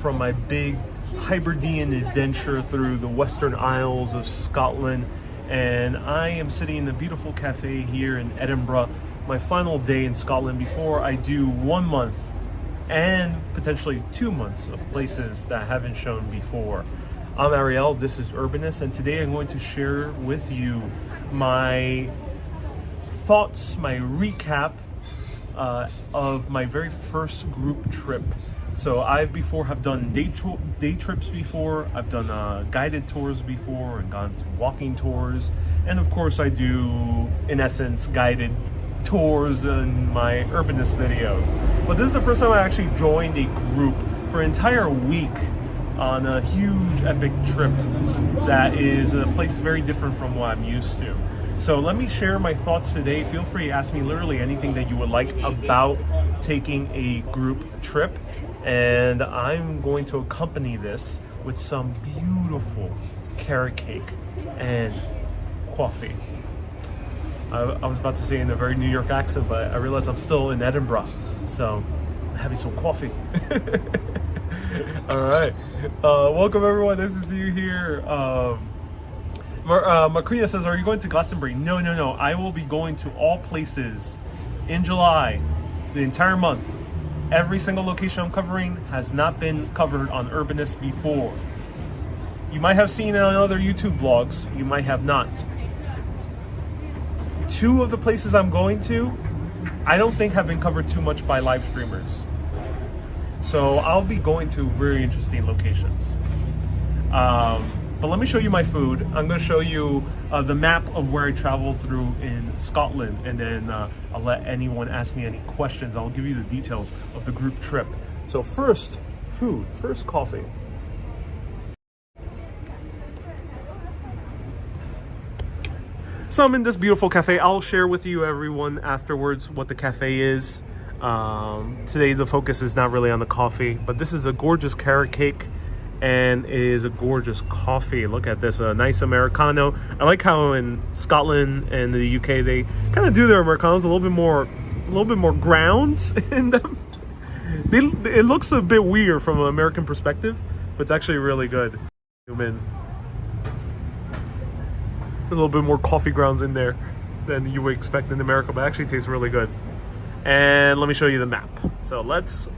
from my big Hebridean adventure through the Western Isles of Scotland, and I am sitting in a beautiful cafe here in Edinburgh, my final day in Scotland before I do 1 month and potentially 2 months of places that I haven't shown before. I'm Ariel, this is Urbanist, and today I'm going to share with you my thoughts, my recap of my very first group trip. So I have done day trips before, I've done guided tours before and gone to walking tours, and of course I do, in essence, guided tours in my Urbanist videos. But this is the first time I actually joined a group for an entire week on a huge epic trip that is a place very different from what I'm used to. So let me share my thoughts today. Feel free to ask me literally anything that you would like about taking a group trip. And I'm going to accompany this with some beautiful carrot cake and coffee. I was about to say in a very New York accent, but I realized I'm still in Edinburgh. So I'm having some coffee. All right. Welcome everyone. Nice to see you here. Macrina says, are you going to Glastonbury? No. I will be going to all places in July, the entire month. Every single location I'm covering has not been covered on Urbanist before. You might have seen it on other YouTube vlogs. You might have not. 2 of the places I'm going to, I don't think have been covered too much by live streamers. So I'll be going to very interesting locations. But let me show you my food. I'm going to show you the map of where I traveled through in Scotland, and then I'll let anyone ask me any questions. I'll give you the details of the group trip. So first, food. First, coffee. So I'm in this beautiful cafe. I'll share with you everyone afterwards what the cafe is. Today the focus is not really on the coffee, but this is a gorgeous carrot cake and it is a gorgeous coffee. Look at this, a nice Americano. I like how in Scotland and the UK they kind of do their Americanos a little bit more grounds in them. It looks a bit weird from an American perspective, but it's actually really good. A little bit more coffee grounds in there than you would expect in America, but actually tastes really good. And let me show you the map. So let's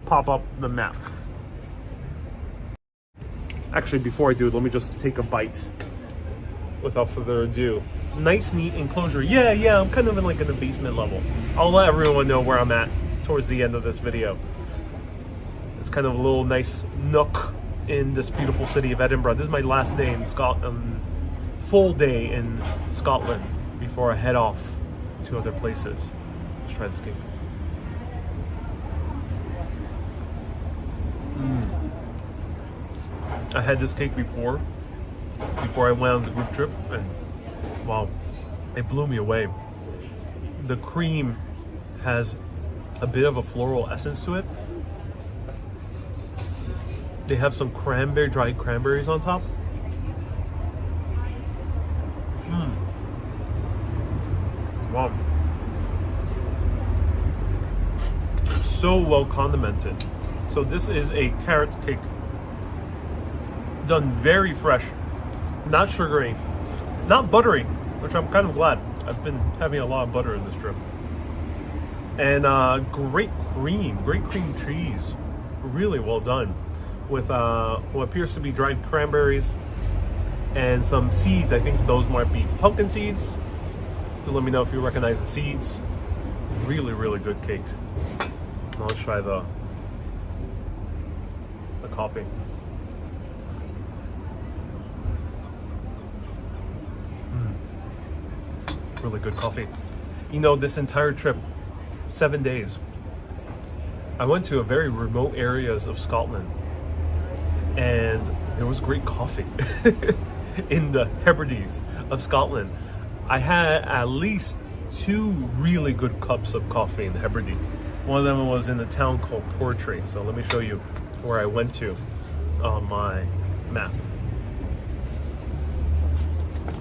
pop up the map. Actually, before I do, let me just take a bite without further ado. Nice, neat enclosure. Yeah, I'm kind of in the basement level. I'll let everyone know where I'm at towards the end of this video. It's kind of a little nice nook in this beautiful city of Edinburgh. This is my last day in Scotland. Full day in Scotland before I head off to other places. Let's try this cake. I had this cake before I went on the group trip, and wow, it blew me away. The cream has a bit of a floral essence to it. They have some dried cranberries on top. Wow. So well condimented. So this is a carrot cake done very fresh, not sugary, not buttery, which I'm kind of glad. I've been having a lot of butter in this trip. And great cream cheese, really well done, with what appears to be dried cranberries and some seeds. I think those might be pumpkin seeds. So let me know if you recognize the seeds. Really good cake. Now let's try the coffee. Really good coffee. You know, this entire trip, 7 days, I went to a very remote areas of Scotland, and there was great coffee in the Hebrides of Scotland. I had at least 2 really good cups of coffee in the Hebrides. One of them was in a town called Portree. So let me show you where I went to on my map.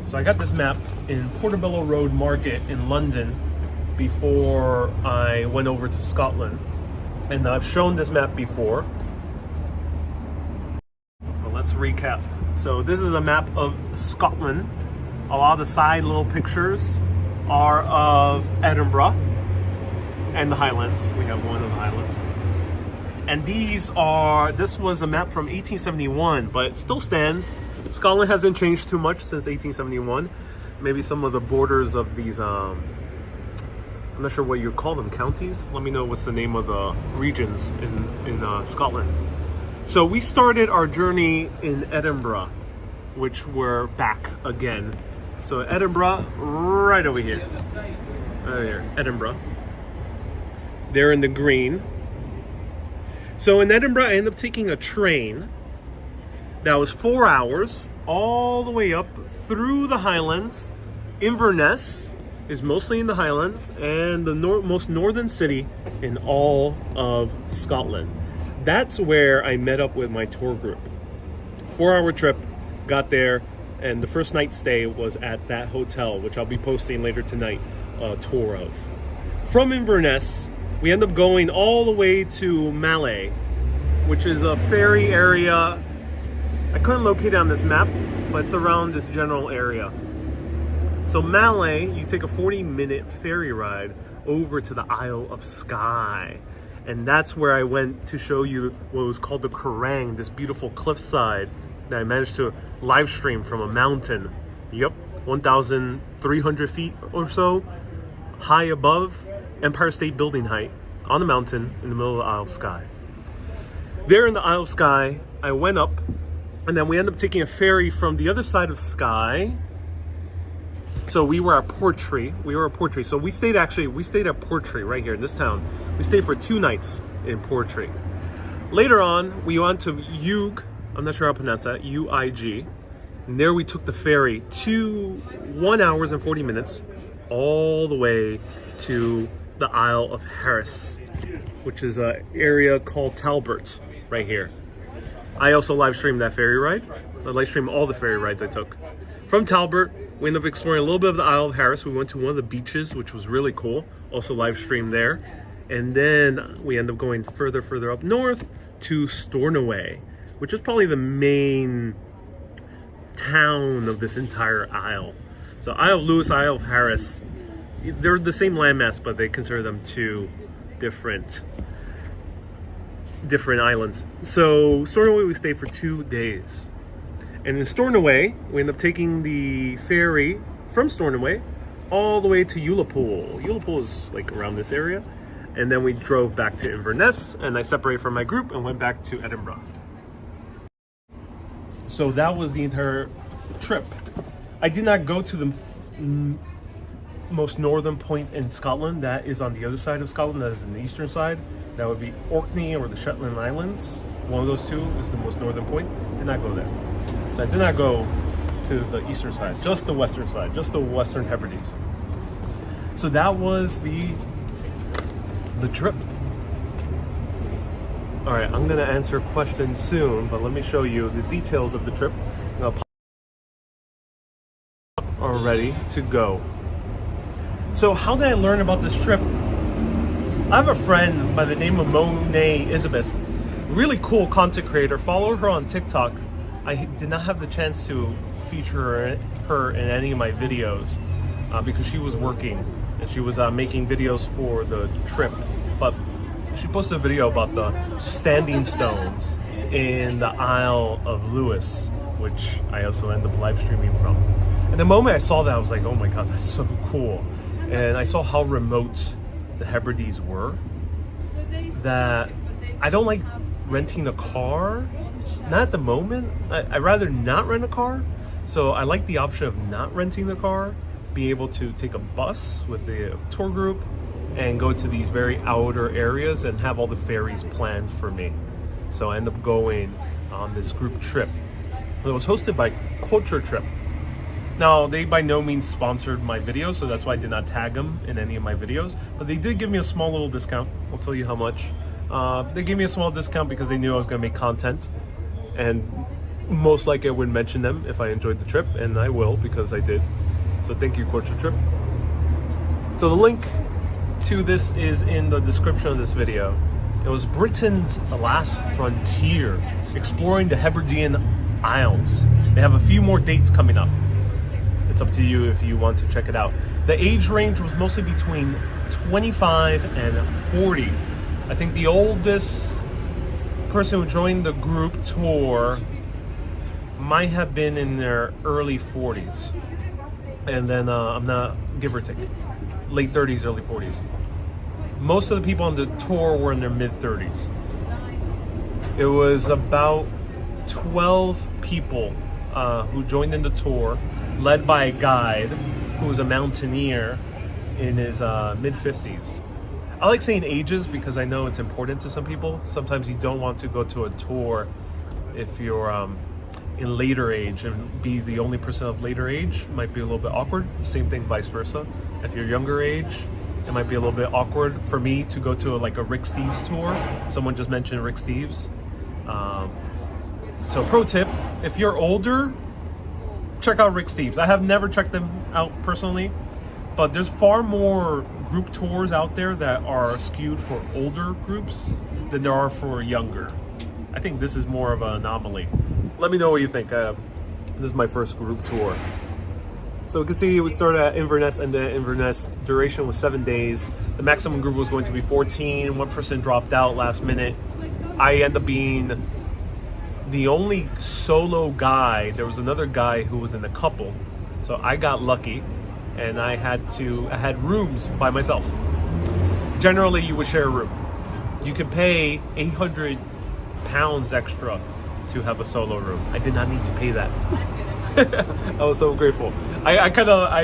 So I got this map in Portobello Road Market in London before I went over to Scotland. And I've shown this map before. let's recap. So this is a map of Scotland. A lot of the side little pictures are of Edinburgh and the Highlands. We have one of the Highlands. And this was a map from 1871, but it still stands. Scotland hasn't changed too much since 1871. Maybe some of the borders of these, I'm not sure what you call them, counties? Let me know what's the name of the regions in Scotland. So we started our journey in Edinburgh, which we're back again. So Edinburgh, right over here. Right here, Edinburgh. They're in the green. So in Edinburgh, I ended up taking a train that was 4 hours all the way up through the Highlands. Inverness is mostly in the Highlands and the most northern city in all of Scotland. That's where I met up with my tour group. 4-hour trip, got there, and the first night stay was at that hotel, which I'll be posting later tonight a tour of. From Inverness, we end up going all the way to Malay, which is a ferry area. I couldn't locate it on this map, but it's around this general area. So Malay, you take a 40-minute ferry ride over to the Isle of Skye. And that's where I went to show you what was called the Kerrang, this beautiful cliffside that I managed to live stream from a mountain. Yep, 1,300 feet or so, high above Empire State Building height, on the mountain in the middle of the Isle of Skye. There in the Isle of Skye, I went up, and then we ended up taking a ferry from the other side of Skye. So we were at Portree. So we stayed at Portree right here in this town. We stayed for 2 nights in Portree. Later on, we went to Uig. I'm not sure how to pronounce that. UIG. And there we took the ferry 1 hour and 40 minutes all the way to the Isle of Harris, which is an area called Talbot right here. I also live streamed that ferry ride. I live streamed all the ferry rides I took. From Talbot, we ended up exploring a little bit of the Isle of Harris. We went to one of the beaches, which was really cool. Also live streamed there. And then we ended up going further up north to Stornoway, which is probably the main town of this entire isle. So Isle of Lewis, Isle of Harris, they're the same landmass, but they consider them two different islands. So Stornoway, we stayed for 2 days. And in Stornoway, we ended up taking the ferry from Stornoway all the way to Ullapool. Ullapool is like around this area. And then we drove back to Inverness, and I separated from my group and went back to Edinburgh. So that was the entire trip. I did not go to the most northern point in Scotland. That is on the other side of Scotland. That is in the eastern side. That would be Orkney or the Shetland Islands. One of those two is the most northern point. Did not go there. So I did not go to the eastern side, just the western side, just the Western Hebrides. So that was the trip. All right, I'm gonna answer questions soon, but let me show you the details of the trip. Are ready to go. So how did I learn about this trip? I have a friend by the name of Monet Elizabeth, really cool content creator. Follow her on TikTok. I did not have the chance to feature her in any of my videos because she was working and she was making videos for the trip. But she posted a video about the standing stones in the Isle of Lewis, which I also end up live streaming from. And the moment I saw that, I was like, oh my God, that's so cool. And I saw how remote the Hebrides were, that I don't like renting a car. Not at the moment. I'd rather not rent a car. So I like the option of not renting the car, being able to take a bus with the tour group and go to these very outer areas and have all the ferries planned for me. So I end up going on this group trip. It was hosted by Culture Trip. Now, they by no means sponsored my videos, so that's why I did not tag them in any of my videos. But they did give me a small little discount. I'll tell you how much. They gave me a small discount because they knew I was going to make content. And most likely I would mention them if I enjoyed the trip, and I will because I did. So thank you, Culture Trip. So the link to this is in the description of this video. It was Britain's last frontier, exploring the Hebridean Isles. They have a few more dates coming up. It's up to you if you want to check it out. The age range was mostly between 25 and 40. I think the oldest person who joined the group tour might have been in their early 40s. And then I'm not, give or take, late 30s, early 40s. Most of the people on the tour were in their mid 30s. It was about 12 people who joined in the tour, led by a guide who was a mountaineer in his mid 50s. I like saying ages because I know it's important to some people. Sometimes you don't want to go to a tour if you're in later age, and be the only person of later age might be a little bit awkward. Same thing vice versa. If you're younger age, it might be a little bit awkward for me to go to like a Rick Steves tour. Someone just mentioned Rick Steves. So pro tip, if you're older, check out Rick Steves. I have never checked them out personally, but there's far more group tours out there that are skewed for older groups than there are for younger. I think this is more of an anomaly. Let me know what you think. This is my first group tour. So we can see we started at Inverness, and the Inverness duration was 7 days. The maximum group was going to be 14. One person dropped out last minute. I ended up being the only solo guy. There was another guy who was in a couple. So I got lucky, and I had rooms by myself. Generally, you would share a room. You could pay 800 pounds extra to have a solo room. I did not need to pay that. I was so grateful. I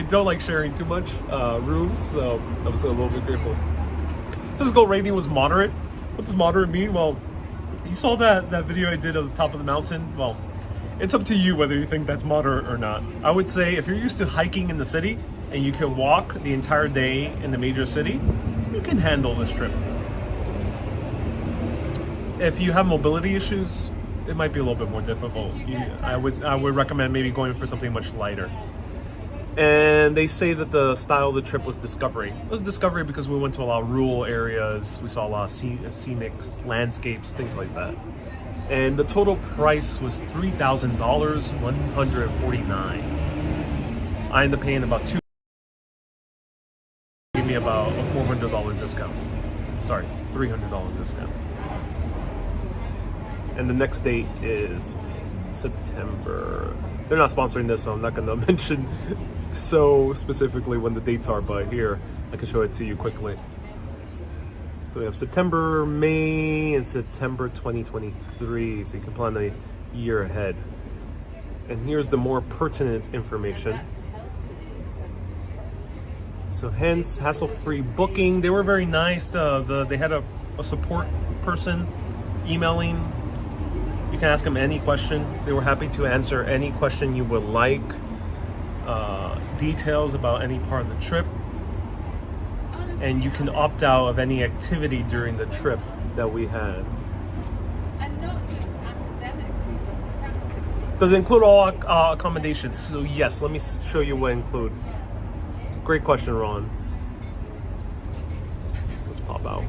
don't like sharing too much rooms, so I was a little bit grateful. Physical rating was moderate. What does moderate mean? Well, you saw that video I did at the top of the mountain. Well, it's up to you whether you think that's moderate or not. I would say if you're used to hiking in the city and you can walk the entire day in the major city, you can handle this trip. If you have mobility issues, it might be a little bit more difficult. I would recommend maybe going for something much lighter. And they say that the style of the trip was discovery. It was discovery because we went to a lot of rural areas. We saw a lot of scenic landscapes, things like that. And the total price was $3,000, $149. I ended up paying about $2. Gave me about a $400 discount. Sorry, $300 discount. And the next date is September. They're not sponsoring this, so I'm not going to mention so specifically when the dates are, but here, I can show it to you quickly. So we have September, May, and September 2023, so you can plan a year ahead. And here's the more pertinent information. So hence, hassle-free booking. They were very nice. They had a support person emailing. You can ask them any question. They were happy to answer any question you would like. Details about any part of the trip. And you can opt out of any activity during the trip that we had. And not just academically, but practically. Does it include all accommodations? So yes, let me show you what include. Great question, Ron. Let's pop out.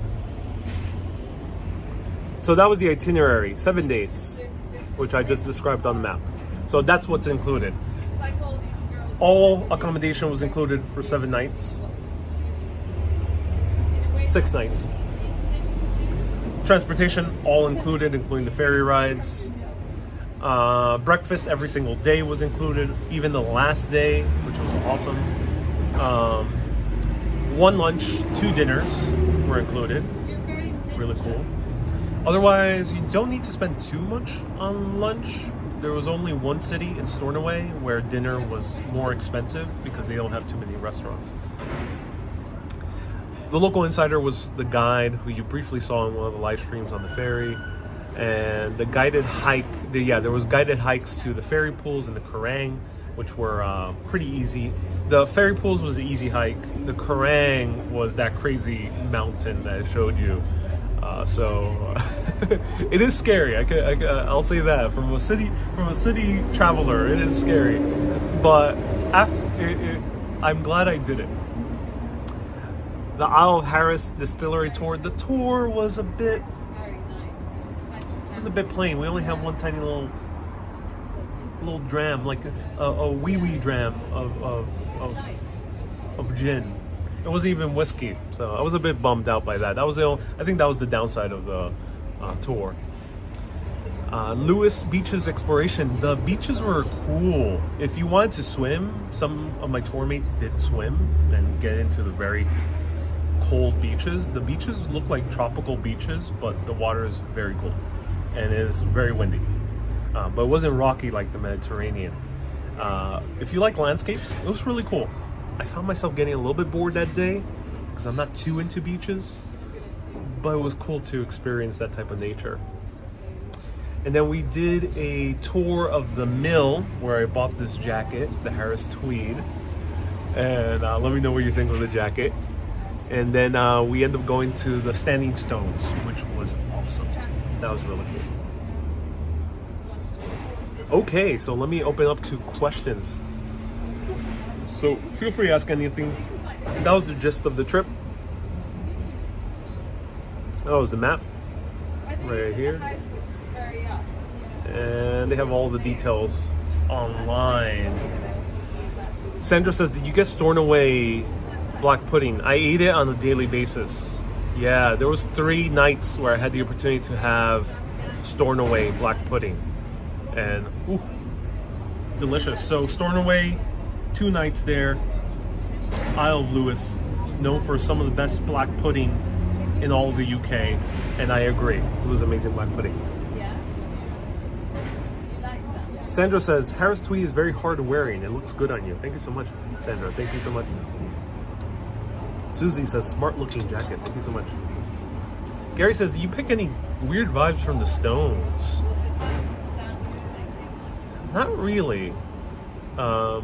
So that was the itinerary, 7 days, which I just described on the map. So that's what's included. It's like all these girls. All accommodation was included for 7 nights. 6 nights. Transportation, all included, including the ferry rides. Breakfast every single day was included, even the last day, which was awesome. 1 lunch, 2 dinners were included. Really cool. Otherwise, you don't need to spend too much on lunch. There was only one city in Stornoway where dinner was more expensive because they don't have too many restaurants. The local insider was the guide who you briefly saw in one of the live streams on the ferry. And the guided hike, there was guided hikes to the ferry pools and the Kerrang, which were pretty easy. The ferry pools was an easy hike. The Kerrang was that crazy mountain that I showed you. It is scary. I'll say that from a city traveler, it is scary. But I'm glad I did it. The Isle of Harris distillery tour. The tour was a bit plain. We only have one tiny little little dram, like a wee dram of gin. It wasn't even whiskey, so I was a bit bummed out by that. I think that was the downside of the tour. Lewis Beaches Exploration. The beaches were cool. If you wanted to swim, some of my tour mates did swim and get into the very cold beaches. The beaches look like tropical beaches, but the water is very cold and is very windy. But it wasn't rocky like the Mediterranean. If you like landscapes, it was really cool. I found myself getting a little bit bored that day because I'm not too into beaches, but it was cool to experience that type of nature. And then we did a tour of the mill where I bought this jacket, the Harris Tweed. And let me know what you think of the jacket. And then we ended up going to the Standing Stones, which was awesome. That was really cool. Okay, so let me open up to questions. So feel free to ask anything. That was the gist of the trip. That was the map right here. And they have all the details online. Sandra says, did you get Stornoway black pudding? I ate it on a daily basis. Yeah, there was 3 nights where I had the opportunity to have Stornoway black pudding. And ooh, delicious. So Stornoway, 2 nights there. Isle of Lewis, known for some of the best black pudding in all of the UK. And I agree, it was amazing black pudding. Sandra says, Harris Tweed is very hard wearing. It looks good on you. Thank you so much, Sandra. Thank you so much. Susie says, smart looking jacket. Thank you so much. Gary says, do you pick any weird vibes from the Stones? Not really. No,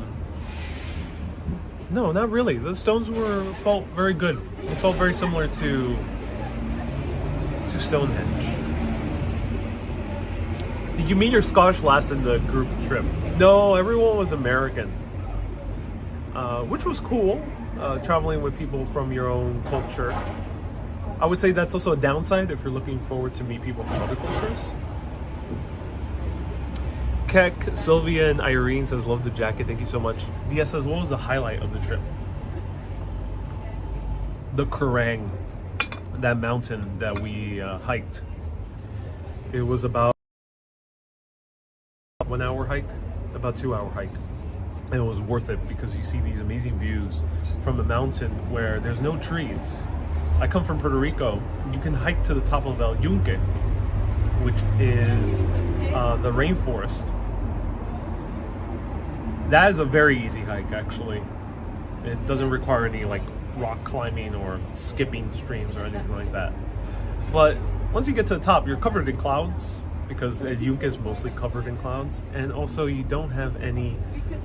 not really. The Stones felt very good. It felt very similar to Stonehenge. Did you meet your Scottish lass in the group trip? No, everyone was American, which was cool, traveling with people from your own culture. I would say that's also a downside if you're looking forward to meet people from other cultures. Keck, Sylvia, and Irene says, love the jacket, thank you so much. Dia says, what was the highlight of the trip? The Kerrang, that mountain that we hiked. It was about 1 hour hike, about 2 hour hike, and it was worth it because you see these amazing views from a mountain where there's no trees. I come from Puerto Rico. You can hike to the top of El Yunque, which is the rainforest. That is a very easy hike, actually. It doesn't require any like rock climbing or skipping streams or anything like that. But once you get to the top, you're covered in clouds, because El Yunque is mostly covered in clouds, and also you don't have any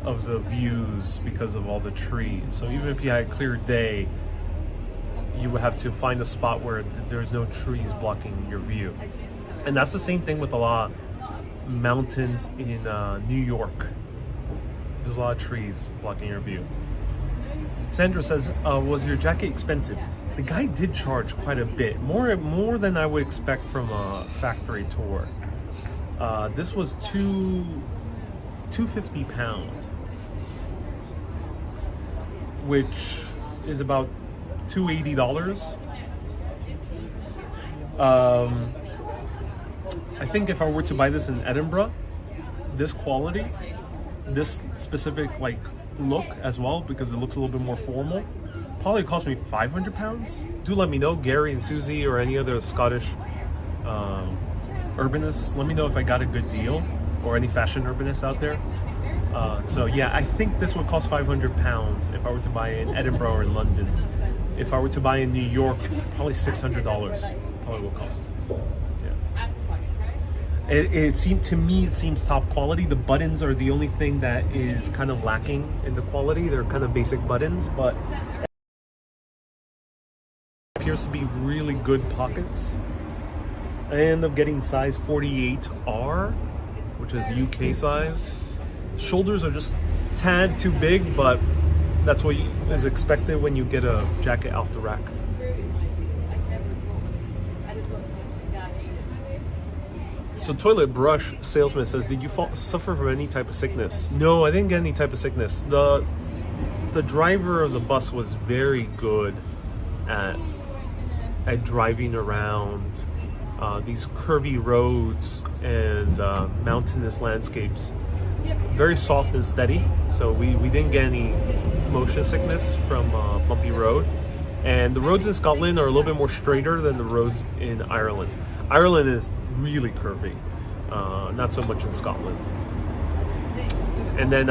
of the views because of all the trees. So even if you had a clear day, you would have to find a spot where there's no trees blocking your view. And that's the same thing with a lot of mountains in New York. There's a lot of trees blocking your view. Sandra says, was your jacket expensive? The guy did charge quite a bit, more than I would expect from a factory tour. This was £250, which is about $280. I think if I were to buy this in Edinburgh, this quality, this specific like look as well, because it looks a little bit more formal, probably cost me £500. Do let me know, Gary and Susie, or any other Scottish urbanists. Let me know if I got a good deal, or any fashion urbanists out there. So yeah, I think this would cost £500 if I were to buy it in Edinburgh or in London. If I were to buy in New York, probably $600 probably will cost. Yeah. It seemed to me, it seems top quality. The buttons are the only thing that is kind of lacking in the quality. They're kind of basic buttons, but it appears to be really good pockets. I ended up getting size 48R, which is UK size. Shoulders are just a tad too big, but that's what is expected when you get a jacket off the rack. So toilet brush salesman says, did you suffer from any type of sickness? No, I didn't get any type of sickness. The driver of the bus was very good at driving around these curvy roads and mountainous landscapes. Very soft and steady, so we didn't get any motion sickness from bumpy road. And the roads in Scotland are a little bit more straighter than the roads in Ireland. Ireland is really curvy, not so much in Scotland. And then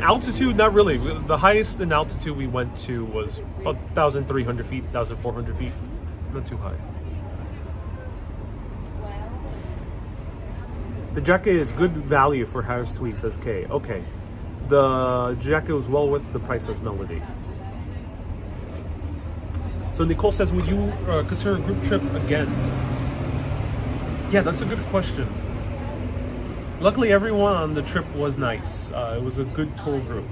altitude, not really. The highest in altitude we went to was about 1,300 feet, 1,400 feet. Not too high. The jacket is good value for how sweet, says Kay. Okay. The jacket was well worth the price, says Melody. So Nicole says, would you consider a group trip again? Yeah, that's a good question. Luckily, everyone on the trip was nice. It was a good tour group.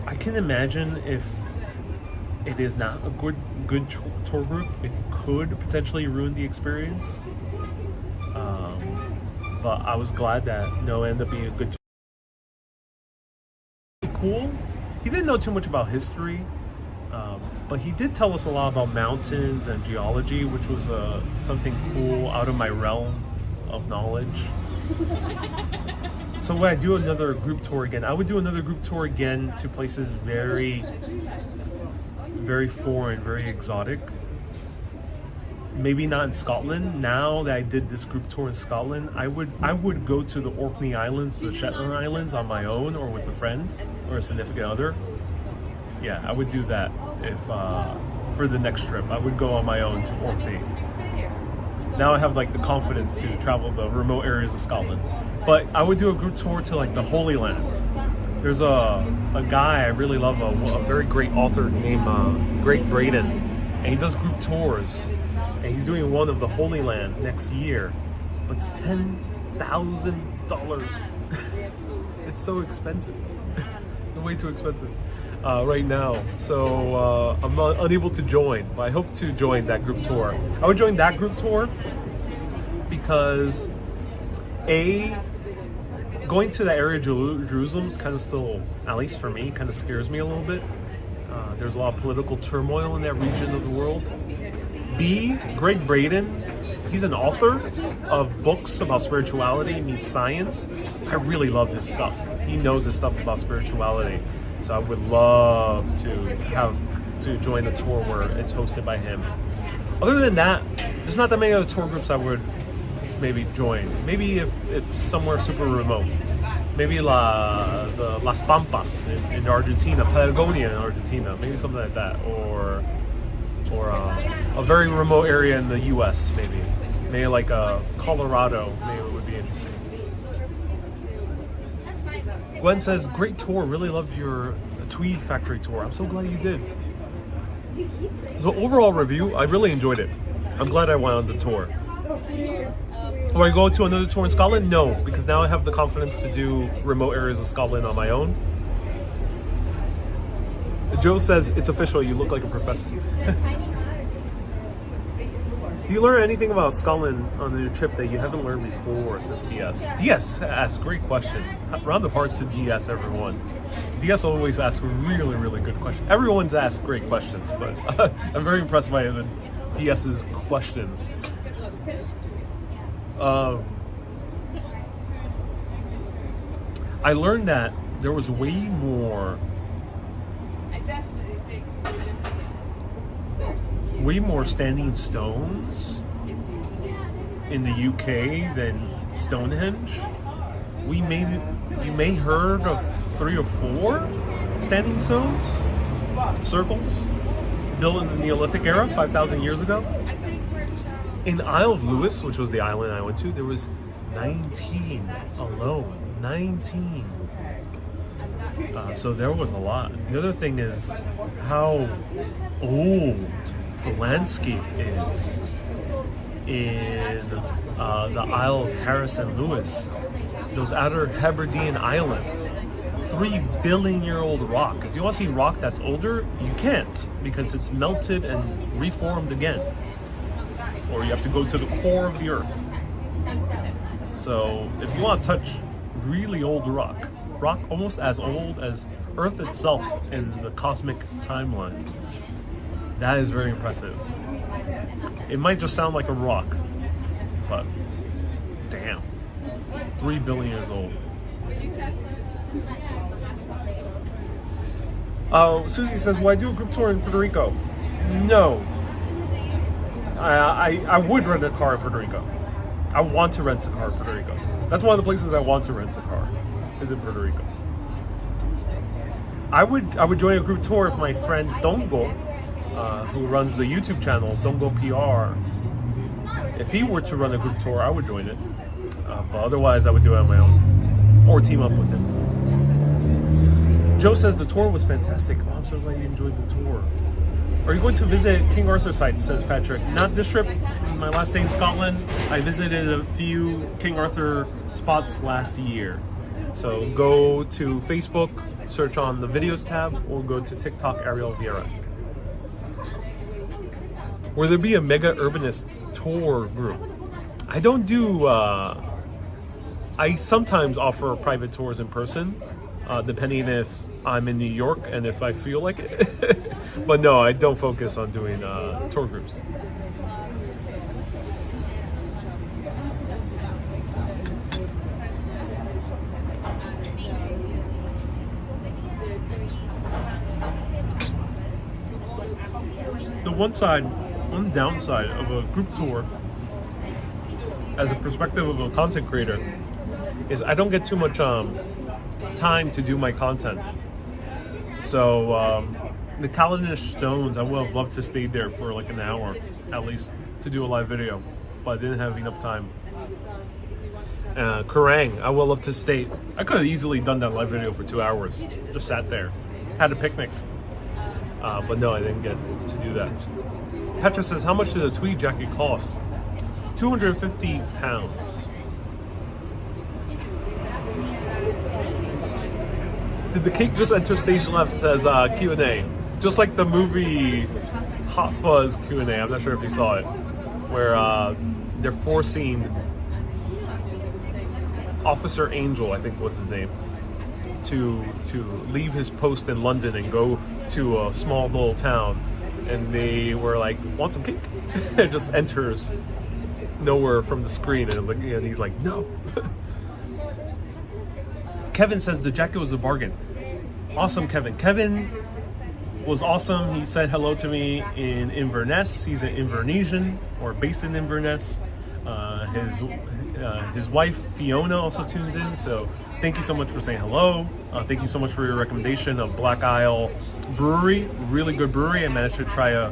I can imagine if it is not a good tour group, it could potentially ruin the experience. But I was glad that it ended up being a good tour. Cool. He didn't know too much about history, but he did tell us a lot about mountains and geology, which was something cool out of my realm of knowledge. So would I do another group tour again? I would do another group tour again to places very, very foreign, very exotic. Maybe not in Scotland. Now that I did this group tour in Scotland, I would go to the Orkney Islands, the Shetland Islands on my own or with a friend or a significant other. Yeah, I would do that if for the next trip. I would go on my own to Orkney. Now I have like the confidence to travel the remote areas of Scotland. But I would do a group tour to like the Holy Land. There's a guy I really love, a very great author named Greg Braden, and he does group tours. And he's doing one of the Holy Land next year, but it's $10,000. It's so expensive. Way too expensive right now. So I'm unable to join, but I hope to join that group tour. I would join that group tour because going to that area of Jerusalem kind of still, at least for me, kind of scares me a little bit. There's a lot of political turmoil in that region of the world. B, Greg Braden, he's an author of books about spirituality meets science. I really love his stuff. He knows his stuff about spirituality. So I would love to join a tour where it's hosted by him. Other than that, there's not that many other tour groups I would maybe join. Maybe if somewhere super remote. Maybe the Las Pampas in Argentina, Patagonia in Argentina, maybe something like that, or a very remote area in the U.S. maybe like Colorado, maybe it would be interesting. Gwen says, great tour, really loved your Tweed factory tour. I'm so glad you did. So overall review, I really enjoyed it. I'm glad I went on the tour. Will I go to another tour in Scotland? No, because now I have the confidence to do remote areas of Scotland on my own. Joe says, it's official, you look like a professor. Do you learn anything about Scotland on your trip that you haven't learned before, says DS. DS asks great questions. Round of hearts to DS, everyone. DS always asks really, really good questions. Everyone's asked great questions, but I'm very impressed by the DS's questions. I learned that there was way more standing stones in the UK than Stonehenge. You may heard of 3 or 4 standing stones, circles, built in the Neolithic era 5,000 years ago. In Isle of Lewis, which was the island I went to, there was 19 alone. 19. So there was a lot. The other thing is how old the landscape is in the Isle of Harris and Lewis. Those outer Hebridean islands. 3 billion year old rock. If you want to see rock that's older, you can't, because it's melted and reformed again. or you have to go to the core of the earth. So if you want to touch really old rock almost as old as Earth itself in the cosmic timeline, that is very impressive. It might just sound like a rock, but damn, 3 billion years old. Susie says, "Will I do a group tour in Puerto Rico?" No. I would rent a car in Puerto Rico. I want to rent a car in Puerto Rico. That's one of the places I want to rent a car, is in Puerto Rico. I would join a group tour if my friend Dongo, who runs the YouTube channel Dongo PR, if he were to run a group tour, I would join it. But otherwise, I would do it on my own or team up with him. Joe says the tour was fantastic. Oh, I'm so glad you enjoyed the tour. Are you going to visit King Arthur sites, says Patrick. Not this trip. My last day in Scotland, I visited a few King Arthur spots last year. So go to Facebook, search on the videos tab, or go to TikTok, Ariel Vieira. Will there be a mega urbanist tour group? I don't do, I sometimes offer private tours in person, depending if I'm in New York and if I feel like it. But no, I don't focus on doing tour groups. The one downside of a group tour, as a perspective of a content creator, is I don't get too much time to do my content. So the Calendish Stones, I would have loved to stay there for like an hour at least to do a live video, but I didn't have enough time. Kerrang, I would love to stay. I could have easily done that live video for 2 hours. Just sat there, had a picnic. But no, I didn't get to do that. Petra says, how much did a tweed jacket cost? £250. Did the cake just enter stage left, says Q&A. Just like the movie Hot Fuzz Q&A, I'm not sure if you saw it, where they're forcing Officer Angel, I think was his name, to leave his post in London and go to a small little town, and they were like, want some cake? It just enters nowhere from the screen, and he's like, no. Kevin says the jacket was a bargain. Awesome, Kevin. Kevin was awesome. He said hello to me in Inverness. He's an Invernessian, or based in Inverness. His wife Fiona also tunes in, so thank you so much for saying hello. Thank you so much for your recommendation of Black Isle Brewery. Really good brewery. I managed to try a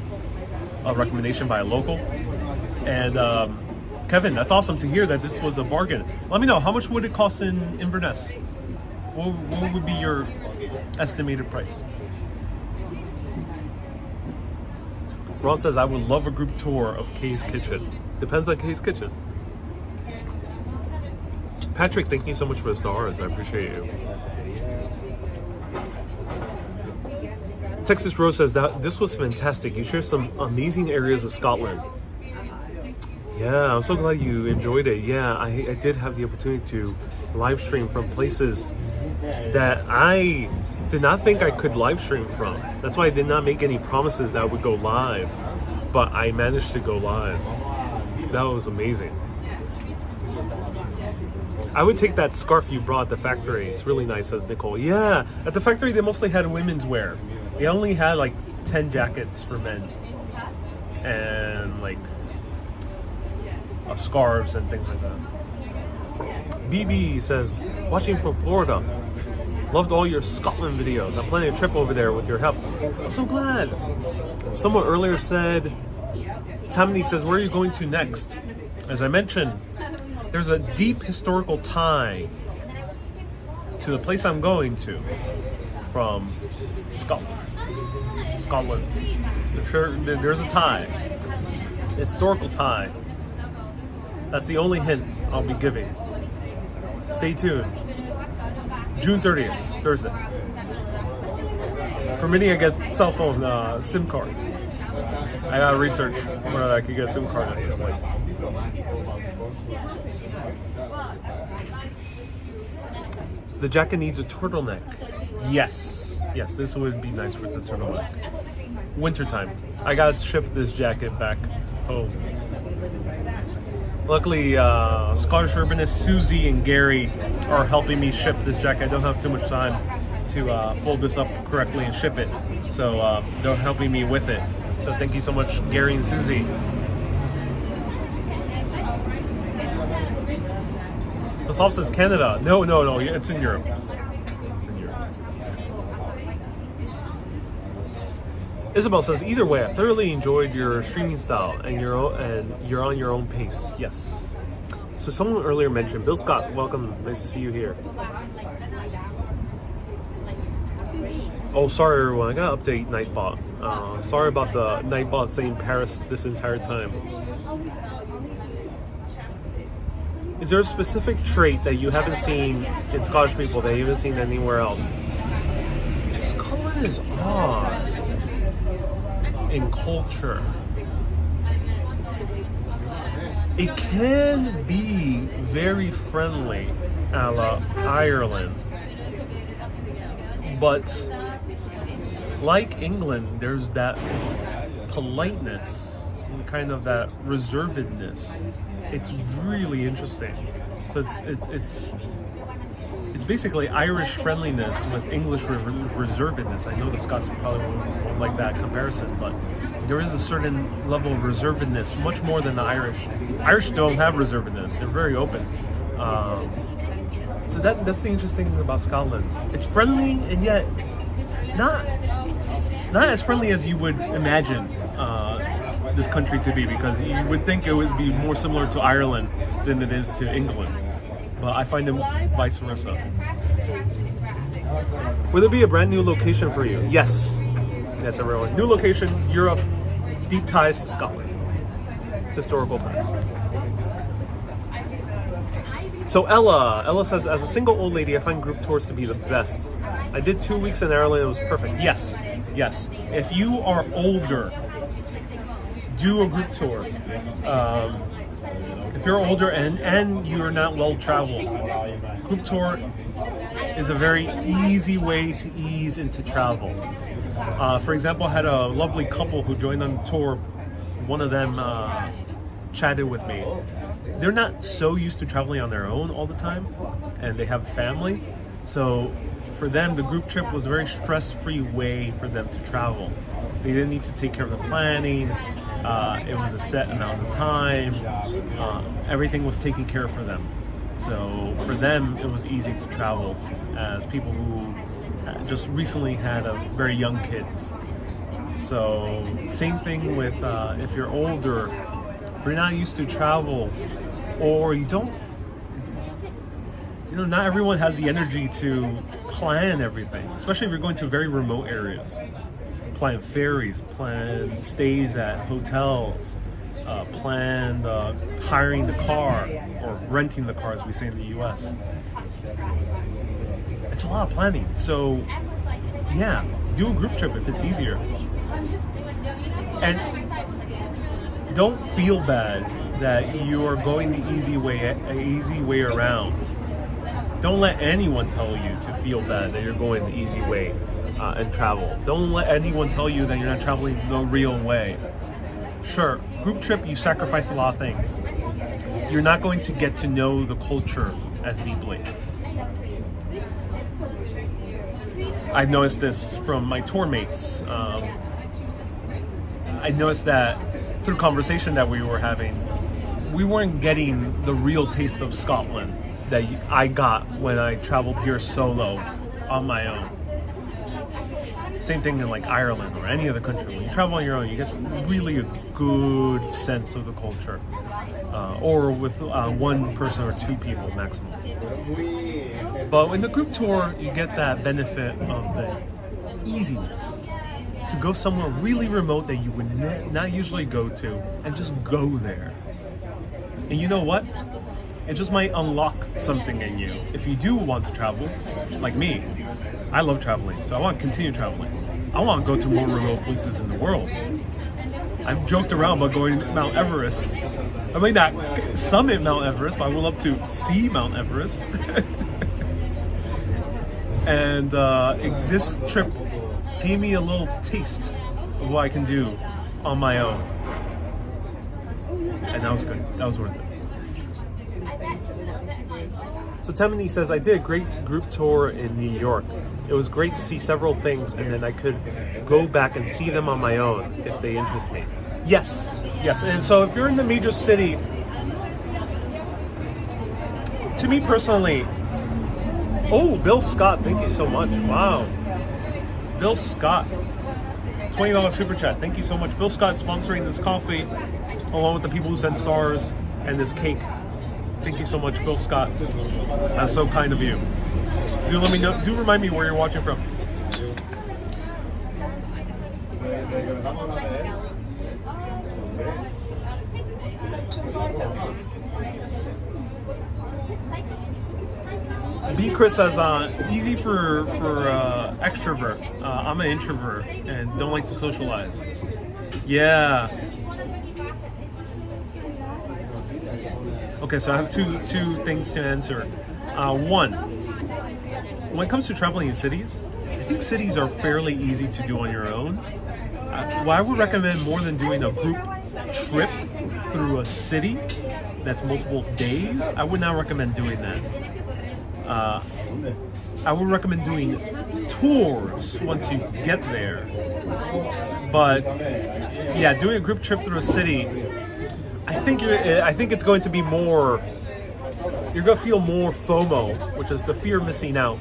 recommendation by a local. And Kevin, that's awesome to hear that this was a bargain. Let me know, how much would it cost in Inverness? What would be your estimated price? Ron says, I would love a group tour of Kay's Kitchen. Depends on Kay's Kitchen. Patrick, thank you so much for the stars. I appreciate you. Texas Rose says that this was fantastic. You shared some amazing areas of Scotland. Yeah, I'm so glad you enjoyed it. Yeah, I did have the opportunity to live stream from places that I did not think I could live stream from. That's why I did not make any promises that I would go live, but I managed to go live. That was amazing. I would take that scarf you brought at the factory. It's really nice, says Nicole. Yeah, at the factory they mostly had women's wear. They only had like 10 jackets for men. And like scarves and things like that. BB says, watching from Florida. Loved all your Scotland videos. I'm planning a trip over there with your help. I'm so glad. Someone earlier said, Tammany says, where are you going to next? As I mentioned, there's a deep historical tie to the place I'm going to from Scotland. There's a tie. Historical tie. That's the only hint I'll be giving. Stay tuned. June 30th, Thursday. Permitting I get cell phone SIM card. I gotta research where I could get a SIM card at this place. The jacket needs a turtleneck. Yes, yes, this would be nice with the turtleneck. Wintertime. I gotta ship this jacket back home. Luckily, Scottish Urbanist Susie and Gary are helping me ship this jacket. I don't have too much time to fold this up correctly and ship it, so they're helping me with it. So thank you so much, Gary and Susie. The Solve says Canada. No, it's in Europe. It's in Europe. Isabel says, either way, I thoroughly enjoyed your streaming style and you're on your own pace. Yes. So someone earlier mentioned, Bill Scott, welcome. Nice to see you here. Oh, sorry everyone, I gotta update Nightbot. Sorry about the Nightbot saying Paris this entire time. Is there a specific trait that you haven't seen in Scottish people that you haven't seen anywhere else? Scotland is odd in culture. It can be very friendly a la Ireland, but like England, there's that politeness and kind of that reservedness. It's really interesting. So it's basically Irish friendliness with English reservedness. I know the Scots probably won't like that comparison, but there is a certain level of reservedness, much more than the Irish. Irish don't have reservedness; they're very open. So that's the interesting thing about Scotland. It's friendly and yet not as friendly as you would imagine this country to be, because you would think it would be more similar to Ireland than it is to England. But I find them vice versa. Will there be a brand new location for you? Yes. Yes, everyone. New location, Europe, deep ties to Scotland. Historical ties. So Ella says, as a single old lady, I find group tours to be the best. I did 2 weeks in Ireland, it was perfect. Yes. If you are older, do a group tour. If you're older and you're not well traveled, group tour is a very easy way to ease into travel. For example, I had a lovely couple who joined on the tour. One of them chatted with me. They're not so used to traveling on their own all the time, and they have a family. So for them, the group trip was a very stress-free way for them to travel. They didn't need to take care of the planning. It was a set amount of time. Everything was taken care of for them. So for them, it was easy to travel as people who just recently had very young kids. So same thing with if you're older, if you're not used to travel, or you don't, not everyone has the energy to plan everything, especially if you're going to very remote areas. Plan ferries, plan stays at hotels, plan hiring the car, or renting the car as we say in the US. It's a lot of planning. So yeah, do a group trip if it's easier. And don't feel bad that you are going the easy way around. Don't let anyone tell you to feel bad that you're going the easy way and travel. Don't let anyone tell you that you're not traveling the real way. Sure, group trip, you sacrifice a lot of things. You're not going to get to know the culture as deeply. I've noticed this from my tour mates. I noticed that through conversation that we were having, we weren't getting the real taste of Scotland that I got when I traveled here solo on my own. Same thing in like Ireland or any other country. When you travel on your own, you get really a good sense of the culture. Or with one person or two people maximum. But in the group tour, you get that benefit of the easiness. To go somewhere really remote that you would not usually go to, and just go there. And you know what? It just might unlock something in you. If you do want to travel, like me, I love traveling, so I want to continue traveling. I want to go to more remote places in the world. I've joked around about going Mount Everest. I may not summit Mount Everest, but I would love to see Mount Everest. And this trip gave me a little taste of what I can do on my own. And that was good. That was worth it. So Temini says, I did a great group tour in New York. It was great to see several things, and then I could go back and see them on my own if they interest me. Yes, yes. And so if you're in the major city, to me personally, oh, Bill Scott, thank you so much. Wow. Bill Scott, $20 super chat. Thank you so much. Bill Scott sponsoring this coffee, along with the people who send stars and this cake. Thank you so much, Bill Scott. That's so kind of you. Do let me know. Do remind me where you're watching from. B. Chris says, easy for extrovert. I'm an introvert and don't like to socialize. Yeah. Okay, so I have two things to answer. One, when it comes to traveling in cities, I think cities are fairly easy to do on your own. What I would recommend more than doing a group trip through a city that's multiple days, I would not recommend doing that. I would recommend doing tours once you get there. But yeah, doing a group trip through a city, I think it's going to be more. You're going to feel more FOMO, which is the fear of missing out,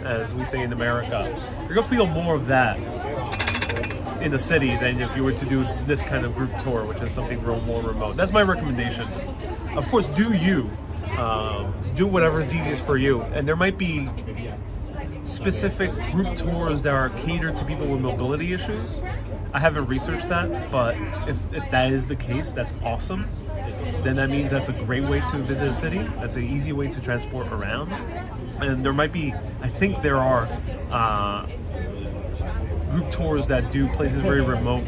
as we say in America. You're going to feel more of that in the city than if you were to do this kind of group tour, which is something more remote. That's my recommendation. Of course, do you. Do whatever is easiest for you. And there might be specific group tours that are catered to people with mobility issues. I haven't researched that, but if that is the case, that's awesome. Then that means that's a great way to visit a city. That's an easy way to transport around. And there might be, I think there are group tours that do places very remote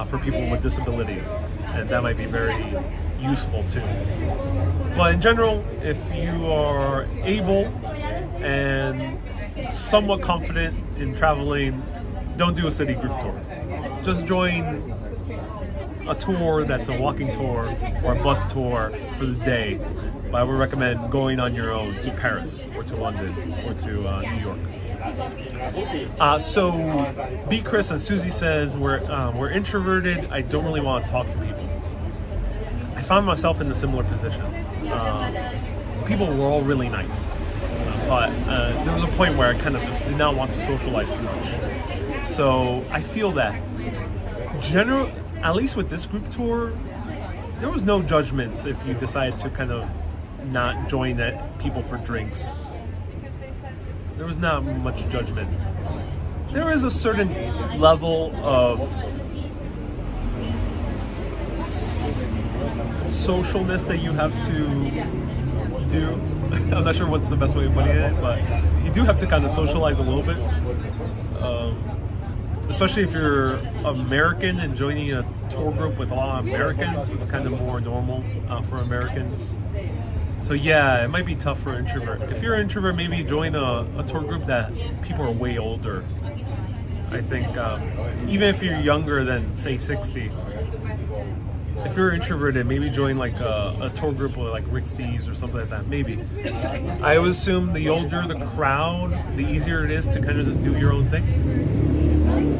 for people with disabilities. And that might be very useful too. But in general, if you are able and somewhat confident in traveling, don't do a city group tour. Just join a tour that's a walking tour or a bus tour for the day. But I would recommend going on your own to Paris or to London or to New York. So B. Chris and Susie says, we're introverted. I don't really want to talk to people. I found myself in a similar position. People were all really nice, but there was a point where I kind of just did not want to socialize too much. So I feel that, at least with this group tour, there was no judgments if you decided to kind of not join people for drinks. There was not much judgment. There is a certain level of socialness that you have to do. I'm not sure what's the best way of putting it, but you do have to kind of socialize a little bit. Especially if you're American and joining a tour group with a lot of Americans, it's kind of more normal for Americans. So yeah, it might be tough for an introvert. If you're an introvert, maybe join a tour group that people are way older. I think even if you're younger than say 60, if you're introverted, maybe join like a tour group with like Rick Steves or something like that. Maybe. I would assume the older the crowd, the easier it is to kind of just do your own thing.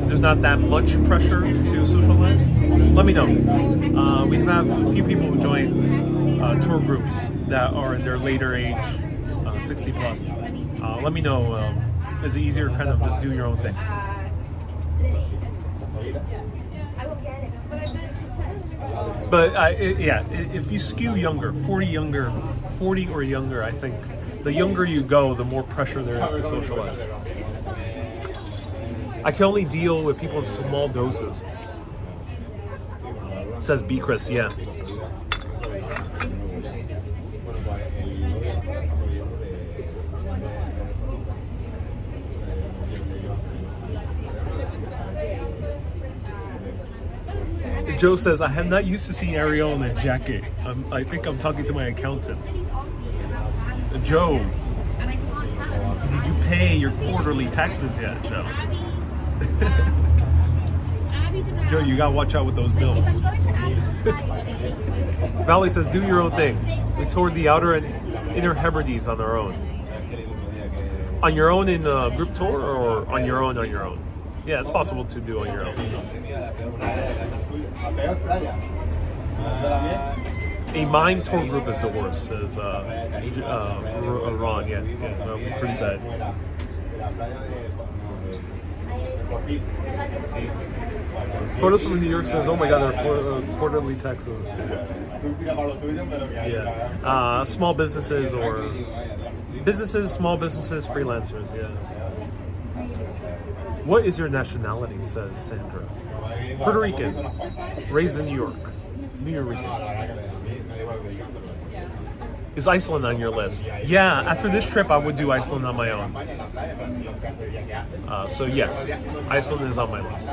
There's not that much pressure to socialize. Let me know. We have a few people who join tour groups that are in their later age, 60 plus. Let me know. Is it easier to kind of just do your own thing? But yeah, if you skew younger, 40 or younger, I think the younger you go, the more pressure there is to socialize. I can only deal with people in small doses. Says B. Chris, yeah. Joe says, I have not used to seeing Ariel in a jacket. I think I'm talking to my accountant. Joe, did you pay your quarterly taxes yet, Joe? Joe, you gotta watch out with those bills. Valley says, do your own thing. We toured the outer and inner Hebrides on our own. On your own in a group tour or on your own on your own? Yeah, it's possible to do on your own. A mime tour group is the worst, says Ron. Yeah, that'll be pretty bad. Photos from New York says, oh my god, they're quarterly taxes. Yeah. Small businesses or small businesses, freelancers, yeah. What is your nationality, says Sandra? Puerto Rican, raised in New York. New York. Is Iceland on your list? Yeah, after this trip, I would do Iceland on my own. So yes, Iceland is on my list.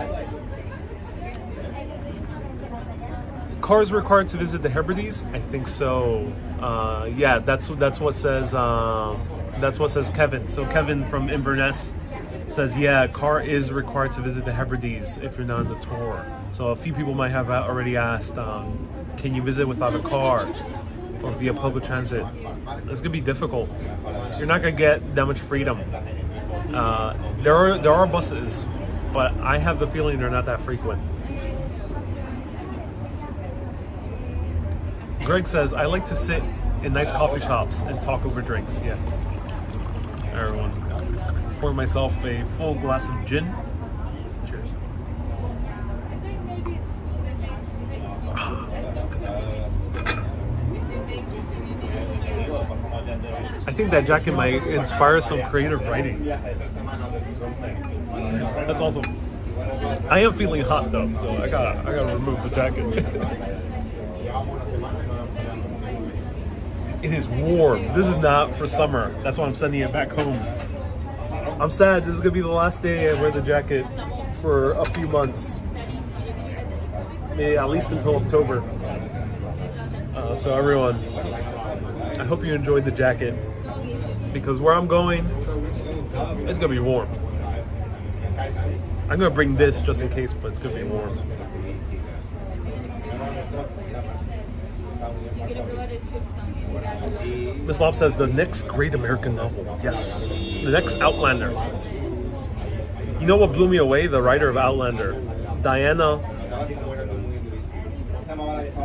Cars required to visit the Hebrides? I think so. Yeah, that's what says. That's what says Kevin. So Kevin from Inverness says, yeah, car is required to visit the Hebrides if you're not on the tour. So a few people might have already asked, can you visit without a car or via public transit? It's gonna be difficult. You're not gonna get that much freedom. There are buses, but I have the feeling they're not that frequent. Greg says, I like to sit in nice coffee shops and talk over drinks. Yeah. Everyone. Pour myself a full glass of gin. Cheers. I think maybe it's school they made I think that jacket might inspire some creative writing. That's awesome. I am feeling hot though, so I gotta remove the jacket. It is warm. This is not for summer. That's why I'm sending it back home. I'm sad. This is gonna be the last day I wear the jacket for a few months. Maybe at least until October. So everyone, I hope you enjoyed the jacket because where I'm going, it's gonna be warm. I'm gonna bring this just in case, but it's gonna be warm. Miss Lob says the next great American novel. Yes, the next Outlander. You know what blew me away? The writer of Outlander, Diana.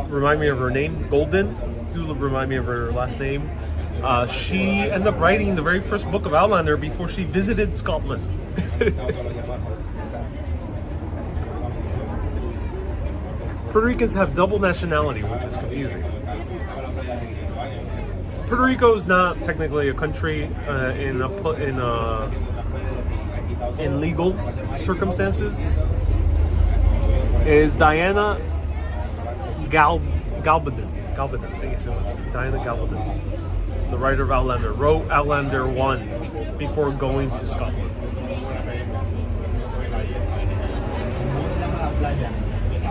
Remind me of her name, Golden. Do remind me of her last name. She ended up writing the very first book of Outlander before she visited Scotland. Puerto Ricans have double nationality, which is confusing. Puerto Rico is not technically a country in legal circumstances. Is Diana Galbadon, thank you so much. Diana Galbadon, the writer of Outlander, wrote Outlander 1 before going to Scotland.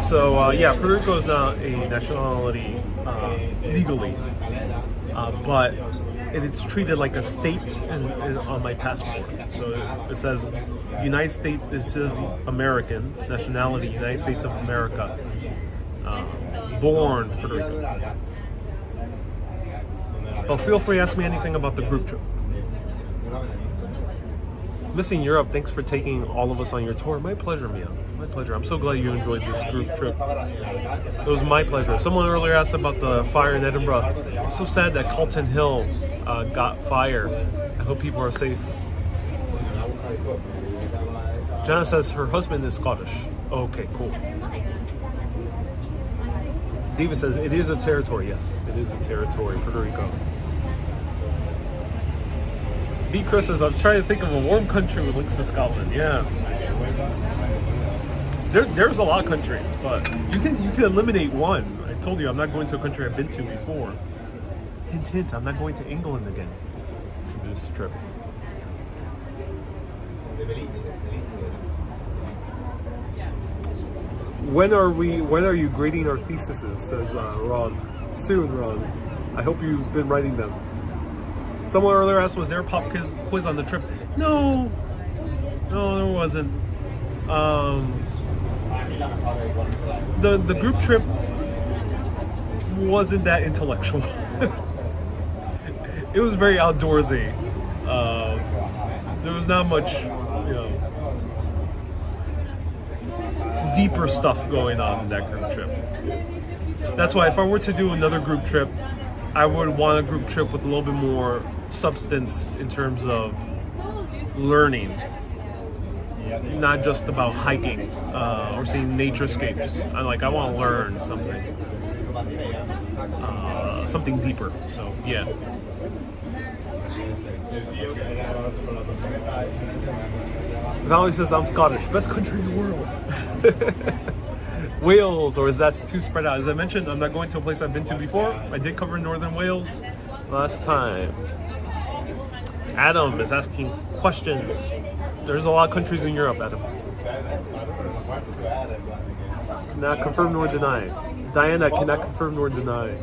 So yeah, Puerto Rico is not a nationality legally, but it is treated like a state on my passport. So it says United States, it says American, nationality, United States of America, born Puerto Rico. But feel free to ask me anything about the group trip. Missing Europe, thanks for taking all of us on your tour. My pleasure, Mia. My pleasure. I'm so glad you enjoyed this group trip. It was my pleasure. Someone earlier asked about the fire in Edinburgh. I'm so sad that Calton Hill got fire. I hope people are safe. Jana says her husband is Scottish. Okay, cool. David says it is a territory. Yes, it is a territory, Puerto Rico. B. Chris says, I'm trying to think of a warm country with links to Scotland. Yeah. There's a lot of countries, but you can eliminate one. I told you I'm not going to a country I've been to before. Hint, hint, I'm not going to England again for this trip. When are you grading our theses? Says Ron. Soon, Ron. I hope you've been writing them. Someone earlier asked, was there a pop quiz on the trip? No, there wasn't. The group trip wasn't that intellectual. It was very outdoorsy. There was not much, deeper stuff going on in that group trip. That's why if I were to do another group trip, I would want a group trip with a little bit more substance in terms of learning, not just about hiking or seeing naturescapes. I want to learn something, something deeper. So yeah. Valerie says I'm Scottish. Best country in the world. Wales, or is that too spread out? As I mentioned, I'm not going to a place I've been to before. I did cover Northern Wales last time. Adam is asking questions. There's a lot of countries in Europe, Adam. Cannot confirm nor deny. Diana cannot confirm nor deny.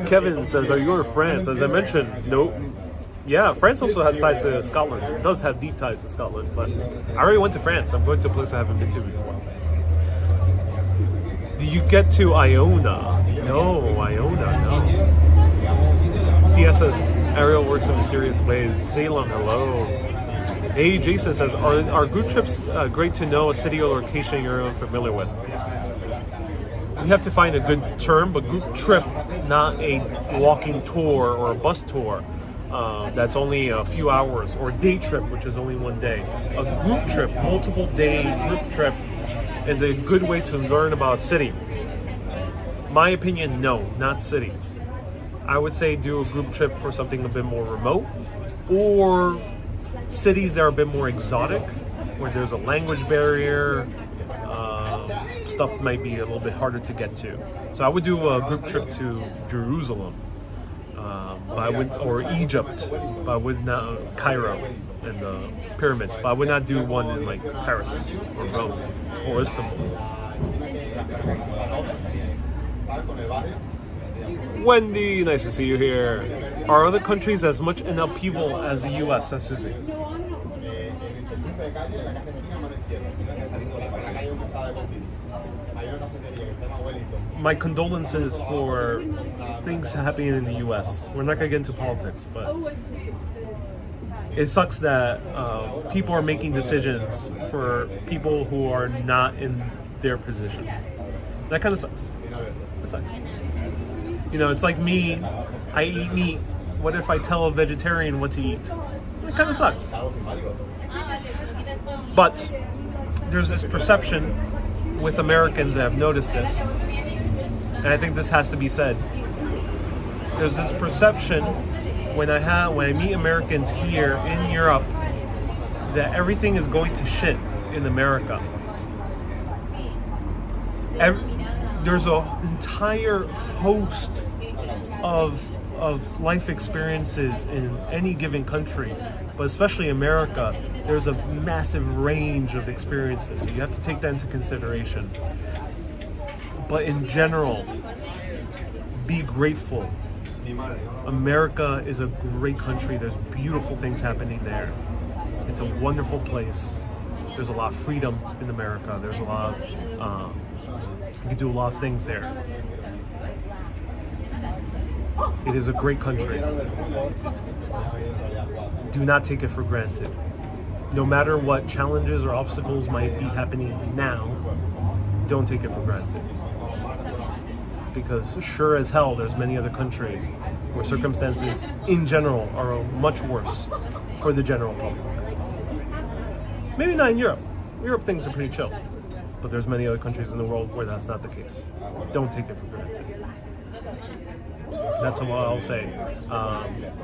Kevin says, are you going to France? As I mentioned, nope. Yeah, France also has ties to Scotland. It does have deep ties to Scotland, but I already went to France. I'm going to a place I haven't been to before. Do you get to Iona? No, Iona, no. DS says, Ariel works in mysterious ways. Salem, hello. Hey, Jason says, are group trips great to know a city or location you're unfamiliar with? You have to find a good term, but group trip, not a walking tour or a bus tour. That's only a few hours, or day trip, which is only one day. A group trip, multiple day group trip, is a good way to learn about a city. My opinion, no, not cities. I would say do a group trip for something a bit more remote, or cities that are a bit more exotic, where there's a language barrier, stuff might be a little bit harder to get to. So I would do a group trip to Jerusalem. Or Egypt, but I would not, Cairo and the pyramids, but I would not do one in Paris or Rome or Istanbul. Wendy, nice to see you here. Are other countries as much in upheaval as the US? Says Susie. My condolences for things happening in the U.S. We're not going to get into politics, but it sucks that people are making decisions for people who are not in their position. That kind of sucks. It sucks. It's like me, I eat meat. What if I tell a vegetarian what to eat? It kind of sucks. But there's this perception with Americans that have noticed this, and I think this has to be said. There's this perception when I meet Americans here in Europe that everything is going to shit in America. There's an entire host of life experiences in any given country, but especially America. There's a massive range of experiences, so you have to take that into consideration. But in general, be grateful. America is a great country. There's beautiful things happening there. It's a wonderful place. There's a lot of freedom in America. There's a lot of, you can do a lot of things there. It is a great country. Do not take it for granted. No matter what challenges or obstacles might be happening now, don't take it for granted. Because sure as hell, there's many other countries where circumstances in general are much worse for the general public. Maybe not in Europe. Europe things are pretty chill. But there's many other countries in the world where that's not the case. Don't take it for granted. That's what I'll say.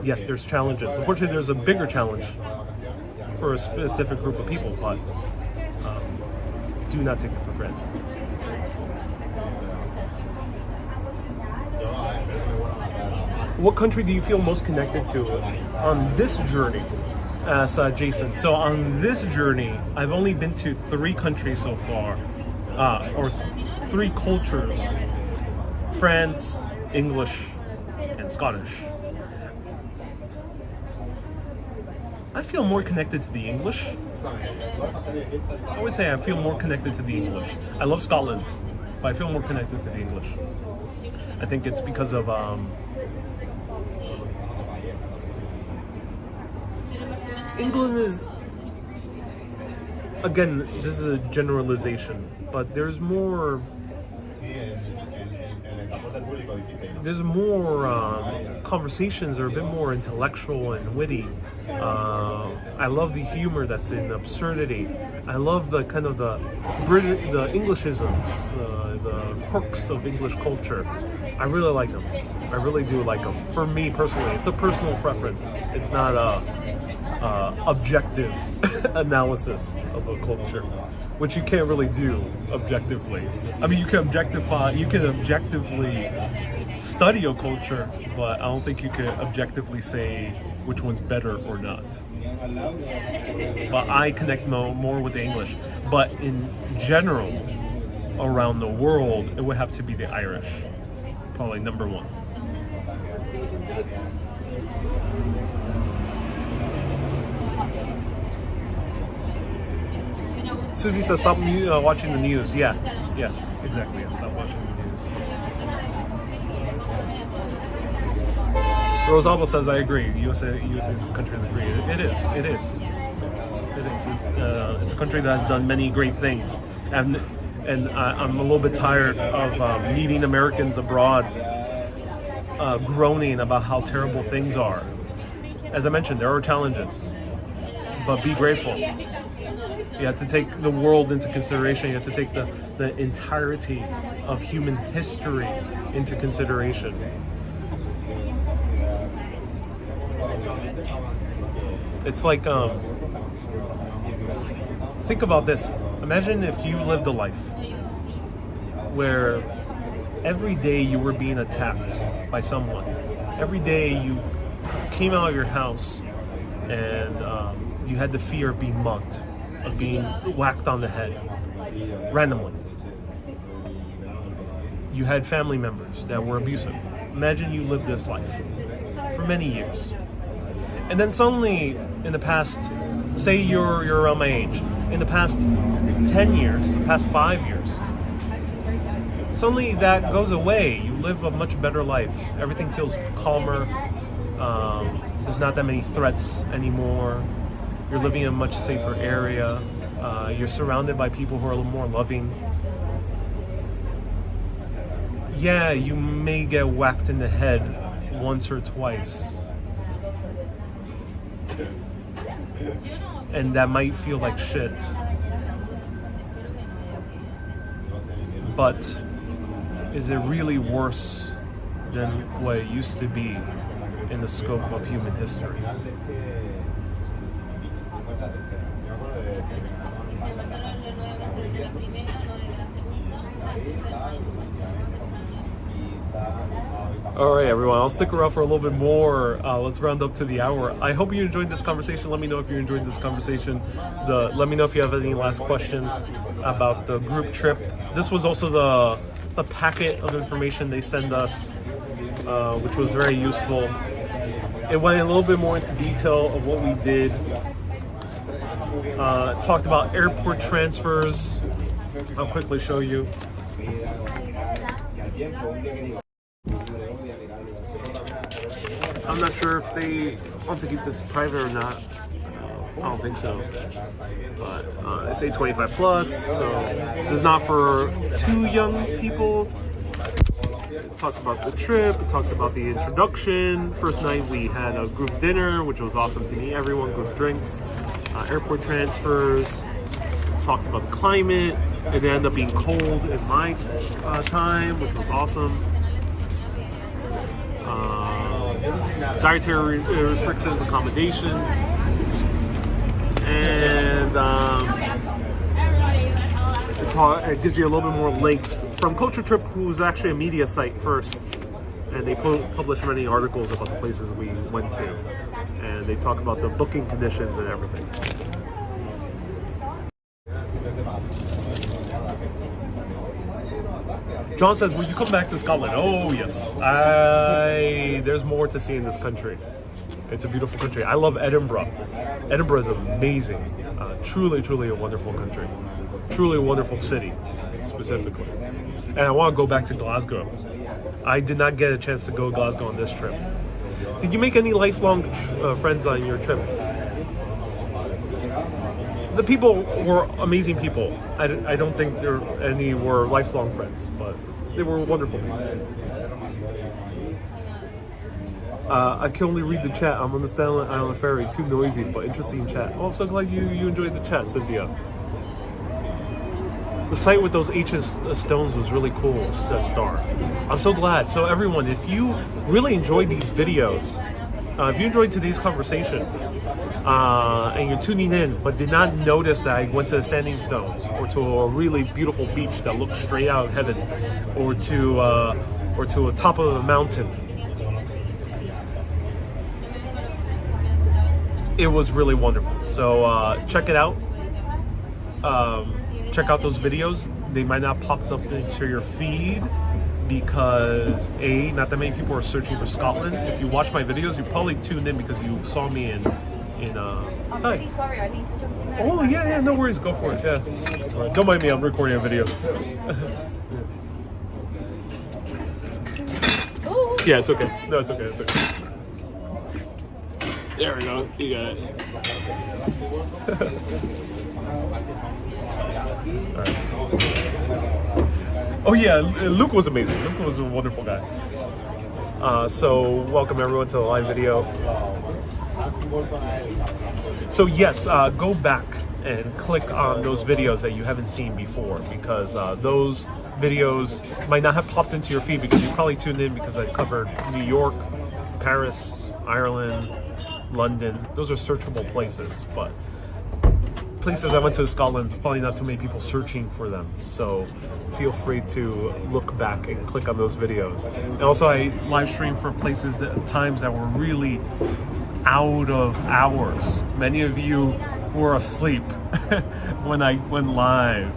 Yes, there's challenges. Unfortunately, there's a bigger challenge for a specific group of people, but do not take it for granted. what country do you feel most connected to on this journey? Asked Jason. So on this journey, I've only been to 3 countries so far, or 3 cultures: France, English, and Scottish. I feel more connected to the English. I always say I feel more connected to the English. I love Scotland, but I feel more connected to the English. I think it's because of England is, again, this is a generalization, but there's more conversations are a bit more intellectual and witty. I love the humor that's in absurdity. I love the kind of the Englishisms, the quirks of English culture. I really like them. I really do like them. For me personally, it's a personal preference. It's not a objective analysis of a culture, which you can't really do objectively. I mean, you can objectively study a culture, but I don't think you can objectively say which one's better or not. But I connect more with the English. But in general, around the world, it would have to be the Irish, probably number 1. Susie says, stop watching the news. Yeah, yes, exactly. Yeah, stop watching the news. Rosalba says, I agree. USA is the country of the free. It is. It's a country that has done many great things. And I'm a little bit tired of meeting Americans abroad groaning about how terrible things are. As I mentioned, there are challenges, but be grateful. You have to take the world into consideration. You have to take the entirety of human history into consideration. It's like, think about this. Imagine if you lived a life where every day you were being attacked by someone. Every day you came out of your house and you had the fear of being mugged, of being whacked on the head randomly. You had family members that were abusive. Imagine you lived this life for many years. And then suddenly, in the past, say you're around my age, in the past 10 years, the past 5 years, suddenly that goes away. You live a much better life. Everything feels calmer. There's not that many threats anymore. You're living in a much safer area. You're surrounded by people who are a little more loving. Yeah, you may get whacked in the head once or twice. And that might feel like shit. But is it really worse than what it used to be in the scope of human history? All right, everyone, I'll stick around for a little bit more. Let's round up to the hour. I hope you enjoyed this conversation. Let me know if you enjoyed this conversation. Let me know if you have any last questions about the group trip. This was also the packet of information they send us, which was very useful. It went a little bit more into detail of what we did. Talked about airport transfers. I'll quickly show you. I'm not sure if they want to keep this private or not. I don't think so. But they say 25 plus, so this is not for too young people. It talks about the trip, it talks about the introduction. First night we had a group dinner, which was awesome to meet everyone, group drinks, airport transfers. It talks about the climate. It ended up being cold in my time, which was awesome. Dietary restrictions, accommodations, and it gives you a little bit more links from Culture Trip, who's actually a media site first, and they publish many articles about the places we went to, and they talk about the booking conditions and everything. John says, will you come back to Scotland? Oh yes, there's more to see in this country. It's a beautiful country. I love Edinburgh. Edinburgh is amazing. Truly, truly a wonderful country. Truly a wonderful city, specifically. And I want to go back to Glasgow. I did not get a chance to go to Glasgow on this trip. Did you make any lifelong friends on your trip? The people were amazing people. I don't think any were lifelong friends, but they were wonderful people. I can only read the chat. I'm on the Staten Island ferry. Too noisy, but interesting chat. Oh, I'm so glad you enjoyed the chat, Cynthia. The site with those ancient stones was really cool, says Star. I'm so glad. So everyone, if you really enjoyed these videos, if you enjoyed today's conversation, and you're tuning in but did not notice that I went to the standing stones or to a really beautiful beach that looked straight out of heaven, or to a top of a mountain, it was really wonderful. So check it out. Check out those videos. They might not pop up into your feed because not that many people are searching for Scotland. If you watch my videos, you probably tuned in because you saw me in I'm really sorry, I need to jump in there. Oh yeah, no worries, go for it. Yeah. All right, don't mind me, I'm recording a video. Yeah, it's okay. No, it's okay, it's okay. There we go, you got it. Right. Oh yeah, Luke was amazing. Luke was a wonderful guy. So welcome everyone to the live video. So yes, go back and click on those videos that you haven't seen before, because those videos might not have popped into your feed because you probably tuned in because I covered New York, Paris, Ireland, London. Those are searchable places, but places I went to Scotland, probably not too many people searching for them. So feel free to look back and click on those videos. And also I live stream for places times that were really out of hours. Many of you were asleep when I went live.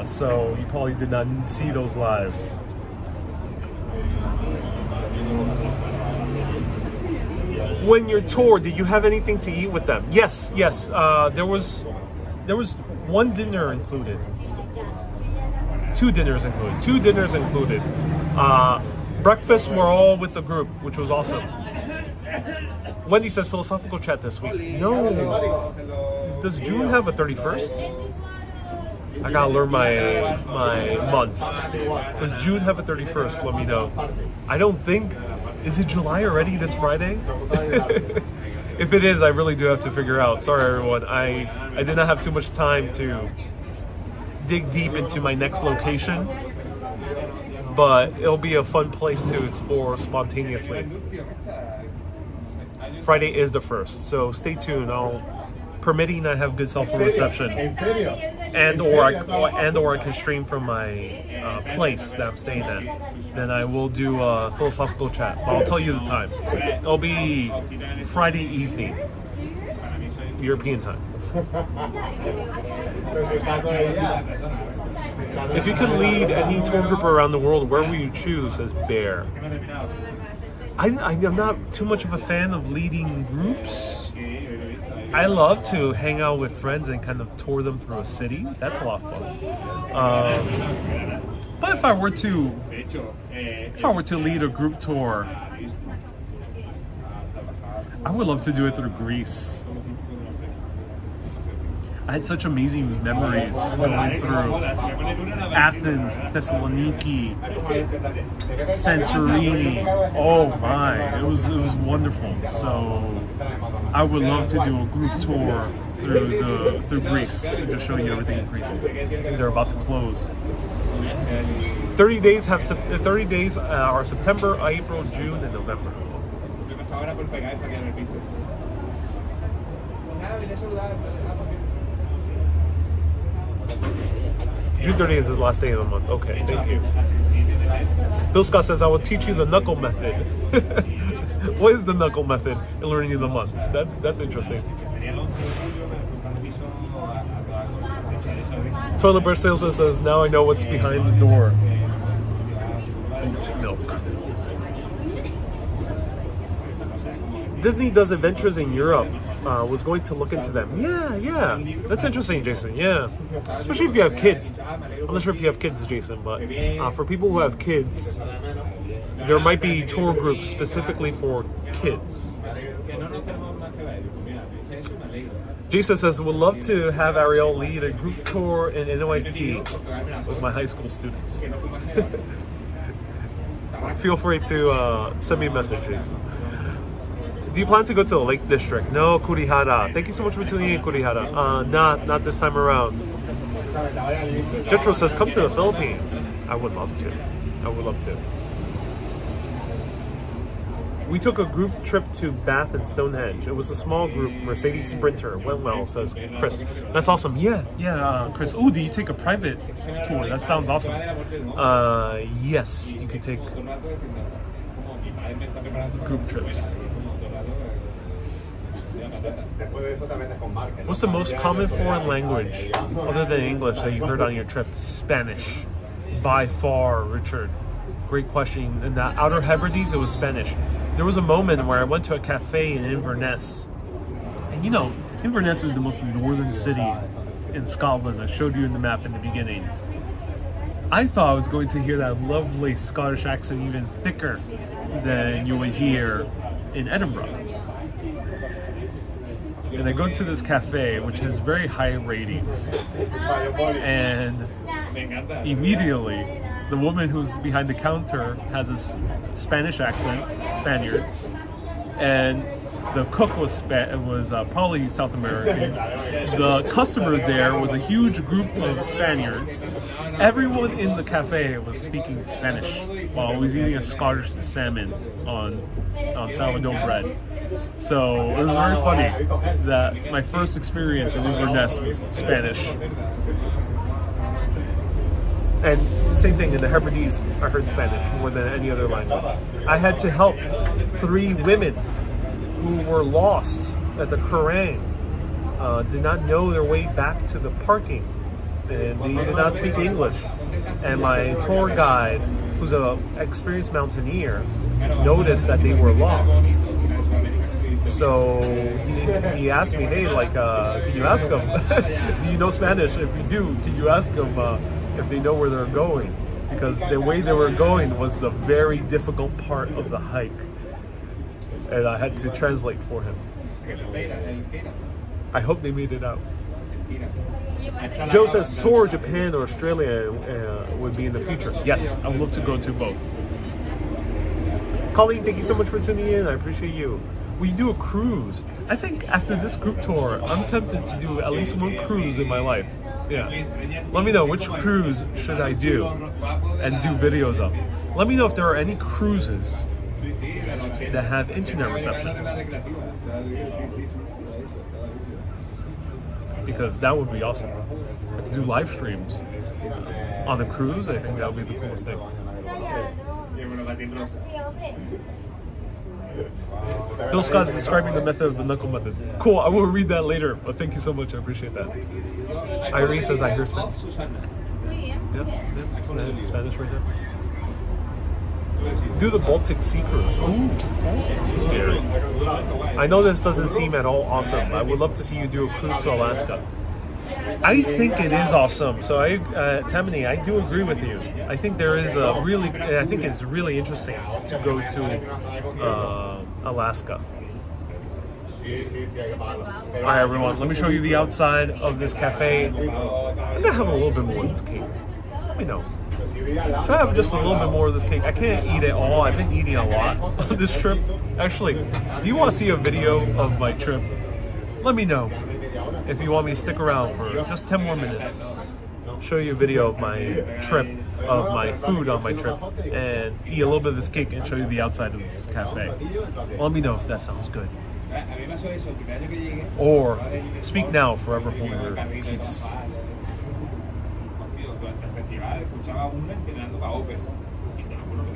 So you probably did not see those lives. When you're toured, did you have anything to eat with them? Yes. There was one dinner included. Two dinners included. Breakfast were all with the group, which was awesome. Wendy says philosophical chat this week. No. Does June have a 31st? I gotta learn my months. Does June have a 31st? Let me know. I don't think. Is it July already this Friday? If it is, I really do have to figure out. Sorry everyone, I did not have too much time to dig deep into my next location, but it'll be a fun place to explore spontaneously. Friday is the 1st, so stay tuned. Permitting I have good cell phone reception, and or I can stream from my place that I'm staying at, then I will do a philosophical chat. But I'll tell you the time. It'll be Friday evening, European time. If you could lead any tour group around the world, where will you choose? Says Bear. I'm not too much of a fan of leading groups. I love to hang out with friends and kind of tour them through a city. That's a lot of fun. But if I were to lead a group tour, I would love to do it through Greece. I had such amazing memories going through Athens, Thessaloniki, Santorini. Oh my, it was wonderful. So I would love to do a group tour through Greece and just show you everything in Greece. I think they're about to close. 30 days are September, April, June, and November. June 30th is the last day of the month. Okay, thank you. Bill Scott says, I will teach you the knuckle method. What is the knuckle method in learning the months? That's interesting. Toilet brush salesman says, now I know what's behind the door. Oat milk. Disney does adventures in Europe. Was going to look into them. Yeah. That's interesting, Jason. Yeah. Especially if you have kids. I'm not sure if you have kids, Jason, but for people who have kids, there might be tour groups specifically for kids. Jason says, would love to have Ariel lead a group tour in NYC with my high school students. Feel free to send me a message, Jason. Do you plan to go to the Lake District? No, Kurihara. Thank you so much for tuning in, Kurihara. Not this time around. Jetro says, come to the Philippines. I would love to. We took a group trip to Bath and Stonehenge. It was a small group, Mercedes Sprinter. Went well, says Chris. That's awesome. Yeah, Chris. Oh, do you take a private tour? That sounds awesome. Yes, you could take group trips. What's the most common foreign language, other than English, that you heard on your trip? Spanish. By far, Richard. Great question. In the Outer Hebrides, it was Spanish. There was a moment where I went to a cafe in Inverness. And you know, Inverness is the most northern city in Scotland. I showed you in the map in the beginning. I thought I was going to hear that lovely Scottish accent even thicker than you would hear in Edinburgh. And I go to this cafe, which has very high ratings. And immediately, the woman who's behind the counter has a Spanish accent, Spaniard. And the cook was probably South American. The customers there was a huge group of Spaniards. Everyone in the cafe was speaking Spanish while I was eating a Scottish salmon on sourdough bread. So it was very funny that my first experience in Inverness was Spanish. And same thing, in the Hebrides, I heard Spanish more than any other language. I had to help 3 women who were lost at the Kerrang, did not know their way back to the parking, and they did not speak English. And my tour guide, who's an experienced mountaineer, noticed that they were lost. So he asked me, hey, can you ask them, do you know Spanish? If you do, can you ask them if they know where they're going? Because the way they were going was the very difficult part of the hike. And I had to translate for him. I hope they made it out. Joe says tour Japan or Australia would be in the future. Yes, I would love to go to both. Colleen, thank you so much for tuning in. I appreciate you. We do a cruise. I think after this group tour, I'm tempted to do at least one cruise in my life. Yeah. Let me know which cruise should I do and do videos of. Let me know if there are any cruises that have internet reception, because that would be awesome. I could do live streams on a cruise. I think that would be the coolest thing. Bill Scott's describing the method of the knuckle method. Cool, I will read that later, but thank you so much, I appreciate that. Irene says I hear Spanish. Yeah, Spanish right there. Do the Baltic Sea cruise. Ooh, scary. I know this doesn't seem at all awesome. I would love to see you do a cruise to Alaska. I think it is awesome. So Tammany, I do agree with you. I think I think it's really interesting to go to Alaska. Alright everyone, let me show you the outside of this cafe. I'm gonna have a little bit more of this cake. Let me know. Should I have just a little bit more of this cake? I can't eat it all. I've been eating a lot on this trip. Actually, do you want to see a video of my trip? Let me know if you want me to stick around for just 10 more minutes. Show you a video of my trip, of my food on my trip, and eat a little bit of this cake and show you the outside of this cafe. Let me know if that sounds good. Or speak now, forever hold your peace.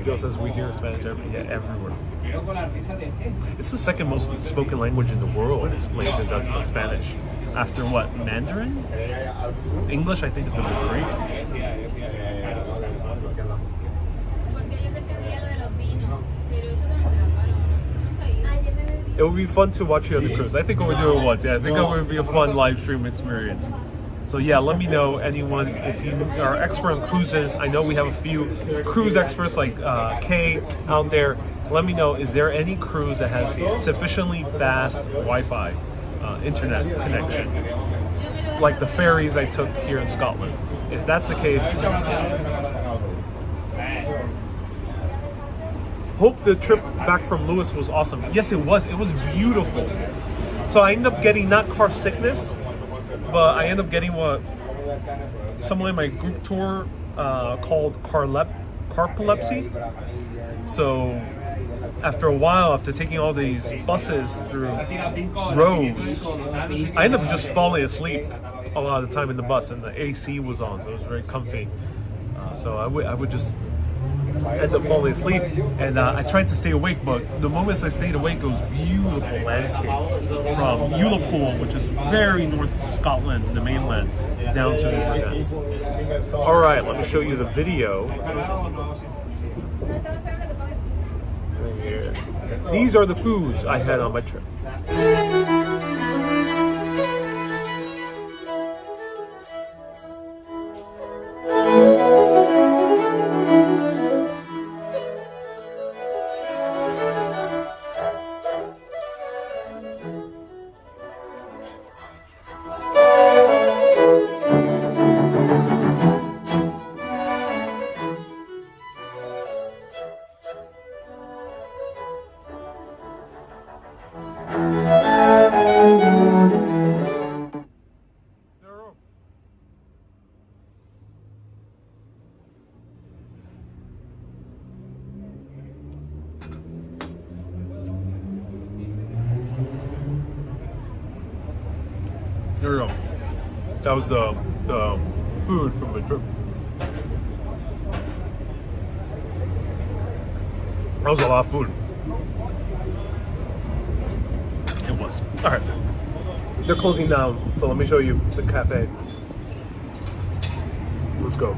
Joe says we hear Spanish everywhere. It's the second most spoken language in the world, ladies and gentlemen, Spanish. After what, Mandarin? English, I think, is number 3. It would be fun to watch you on the cruise. I think we'll do it once. Yeah, I think it would be a fun live stream experience. So yeah, let me know, anyone, if you are expert on cruises. I know we have a few cruise experts like Kay out there. Let me know, is there any cruise that has sufficiently fast Wi-Fi internet connection, like the ferries I took here in Scotland? If that's the case, hope the trip back from Lewis was awesome. Yes, it was. It was beautiful. So I ended up getting not car sickness, but I ended up getting what someone in my group tour called carpolepsy. So after a while, after taking all these buses through roads, I ended up just falling asleep a lot of the time in the bus, and the AC was on, so it was very comfy. So I would just end up falling asleep, and I tried to stay awake, but the moments I stayed awake, it was beautiful landscape from Ullapool, which is very north of Scotland, the mainland, down to Inverness. All right, let me show you the video. Right here. These are the foods I had on my trip. There we go. That was the food from the trip. That was a lot of food. It was. All right. They're closing down, so let me show you the cafe. Let's go.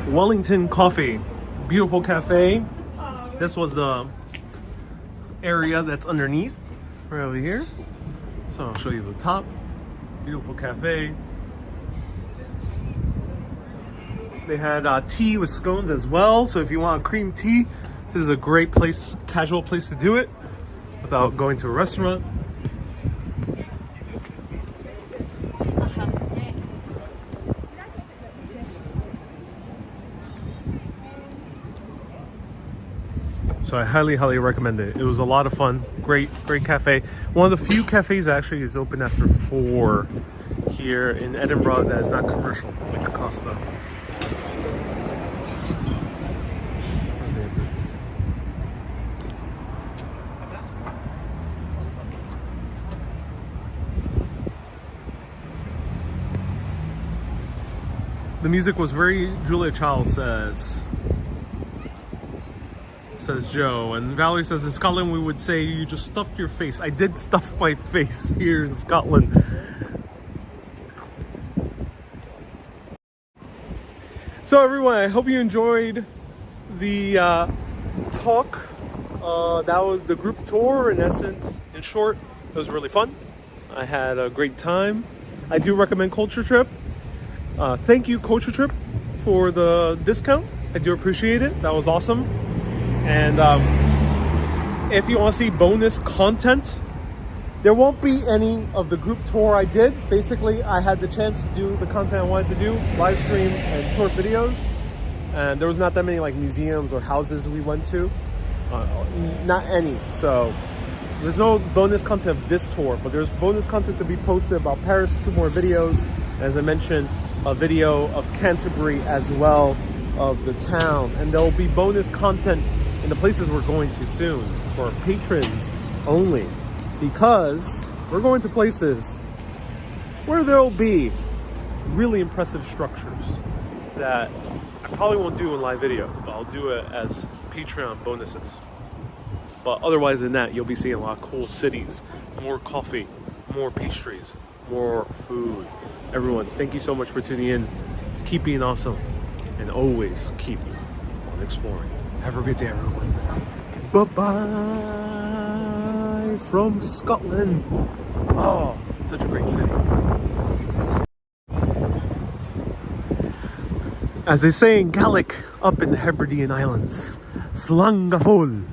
Wellington Coffee, beautiful cafe. This was the area that's underneath, right over here. So I'll show you the top. Beautiful cafe. They had tea with scones as well. So if you want a cream tea, this is a great place, casual place to do it without going to a restaurant. So I highly recommend it. It was a lot of fun. Great cafe. One of the few cafes actually is open after 4 here in Edinburgh that is not commercial, like Costa. The music was very Julia Child says Joe. And Valerie says in Scotland we would say you just stuffed your face. I did stuff my face here in Scotland. So everyone, I hope you enjoyed the talk. That was the group tour in essence. In short, it was really fun. I had a great time. I do recommend Culture Trip. Thank you, Culture Trip, for the discount. I do appreciate it. That was awesome. And if you want to see bonus content, there won't be any of the group tour I did. Basically, I had the chance to do the content I wanted to do, live stream and short videos. And there was not that many like museums or houses we went to. Not any. So there's no bonus content of this tour, but there's bonus content to be posted about Paris, 2 more videos. As I mentioned, a video of Canterbury as well, of the town. And there will be bonus content in the places we're going to soon for patrons only, because we're going to places where there'll be really impressive structures that I probably won't do in live video, but I'll do it as Patreon bonuses. But otherwise than that, you'll be seeing a lot of cool cities, more coffee, more pastries, more food. Everyone, thank you so much for tuning in. Keep being awesome, and always keep on exploring. Have a good day, everyone. Bye-bye from Scotland. Oh, such a great city. As they say in Gaelic, up in the Hebridean Islands, Slangafol.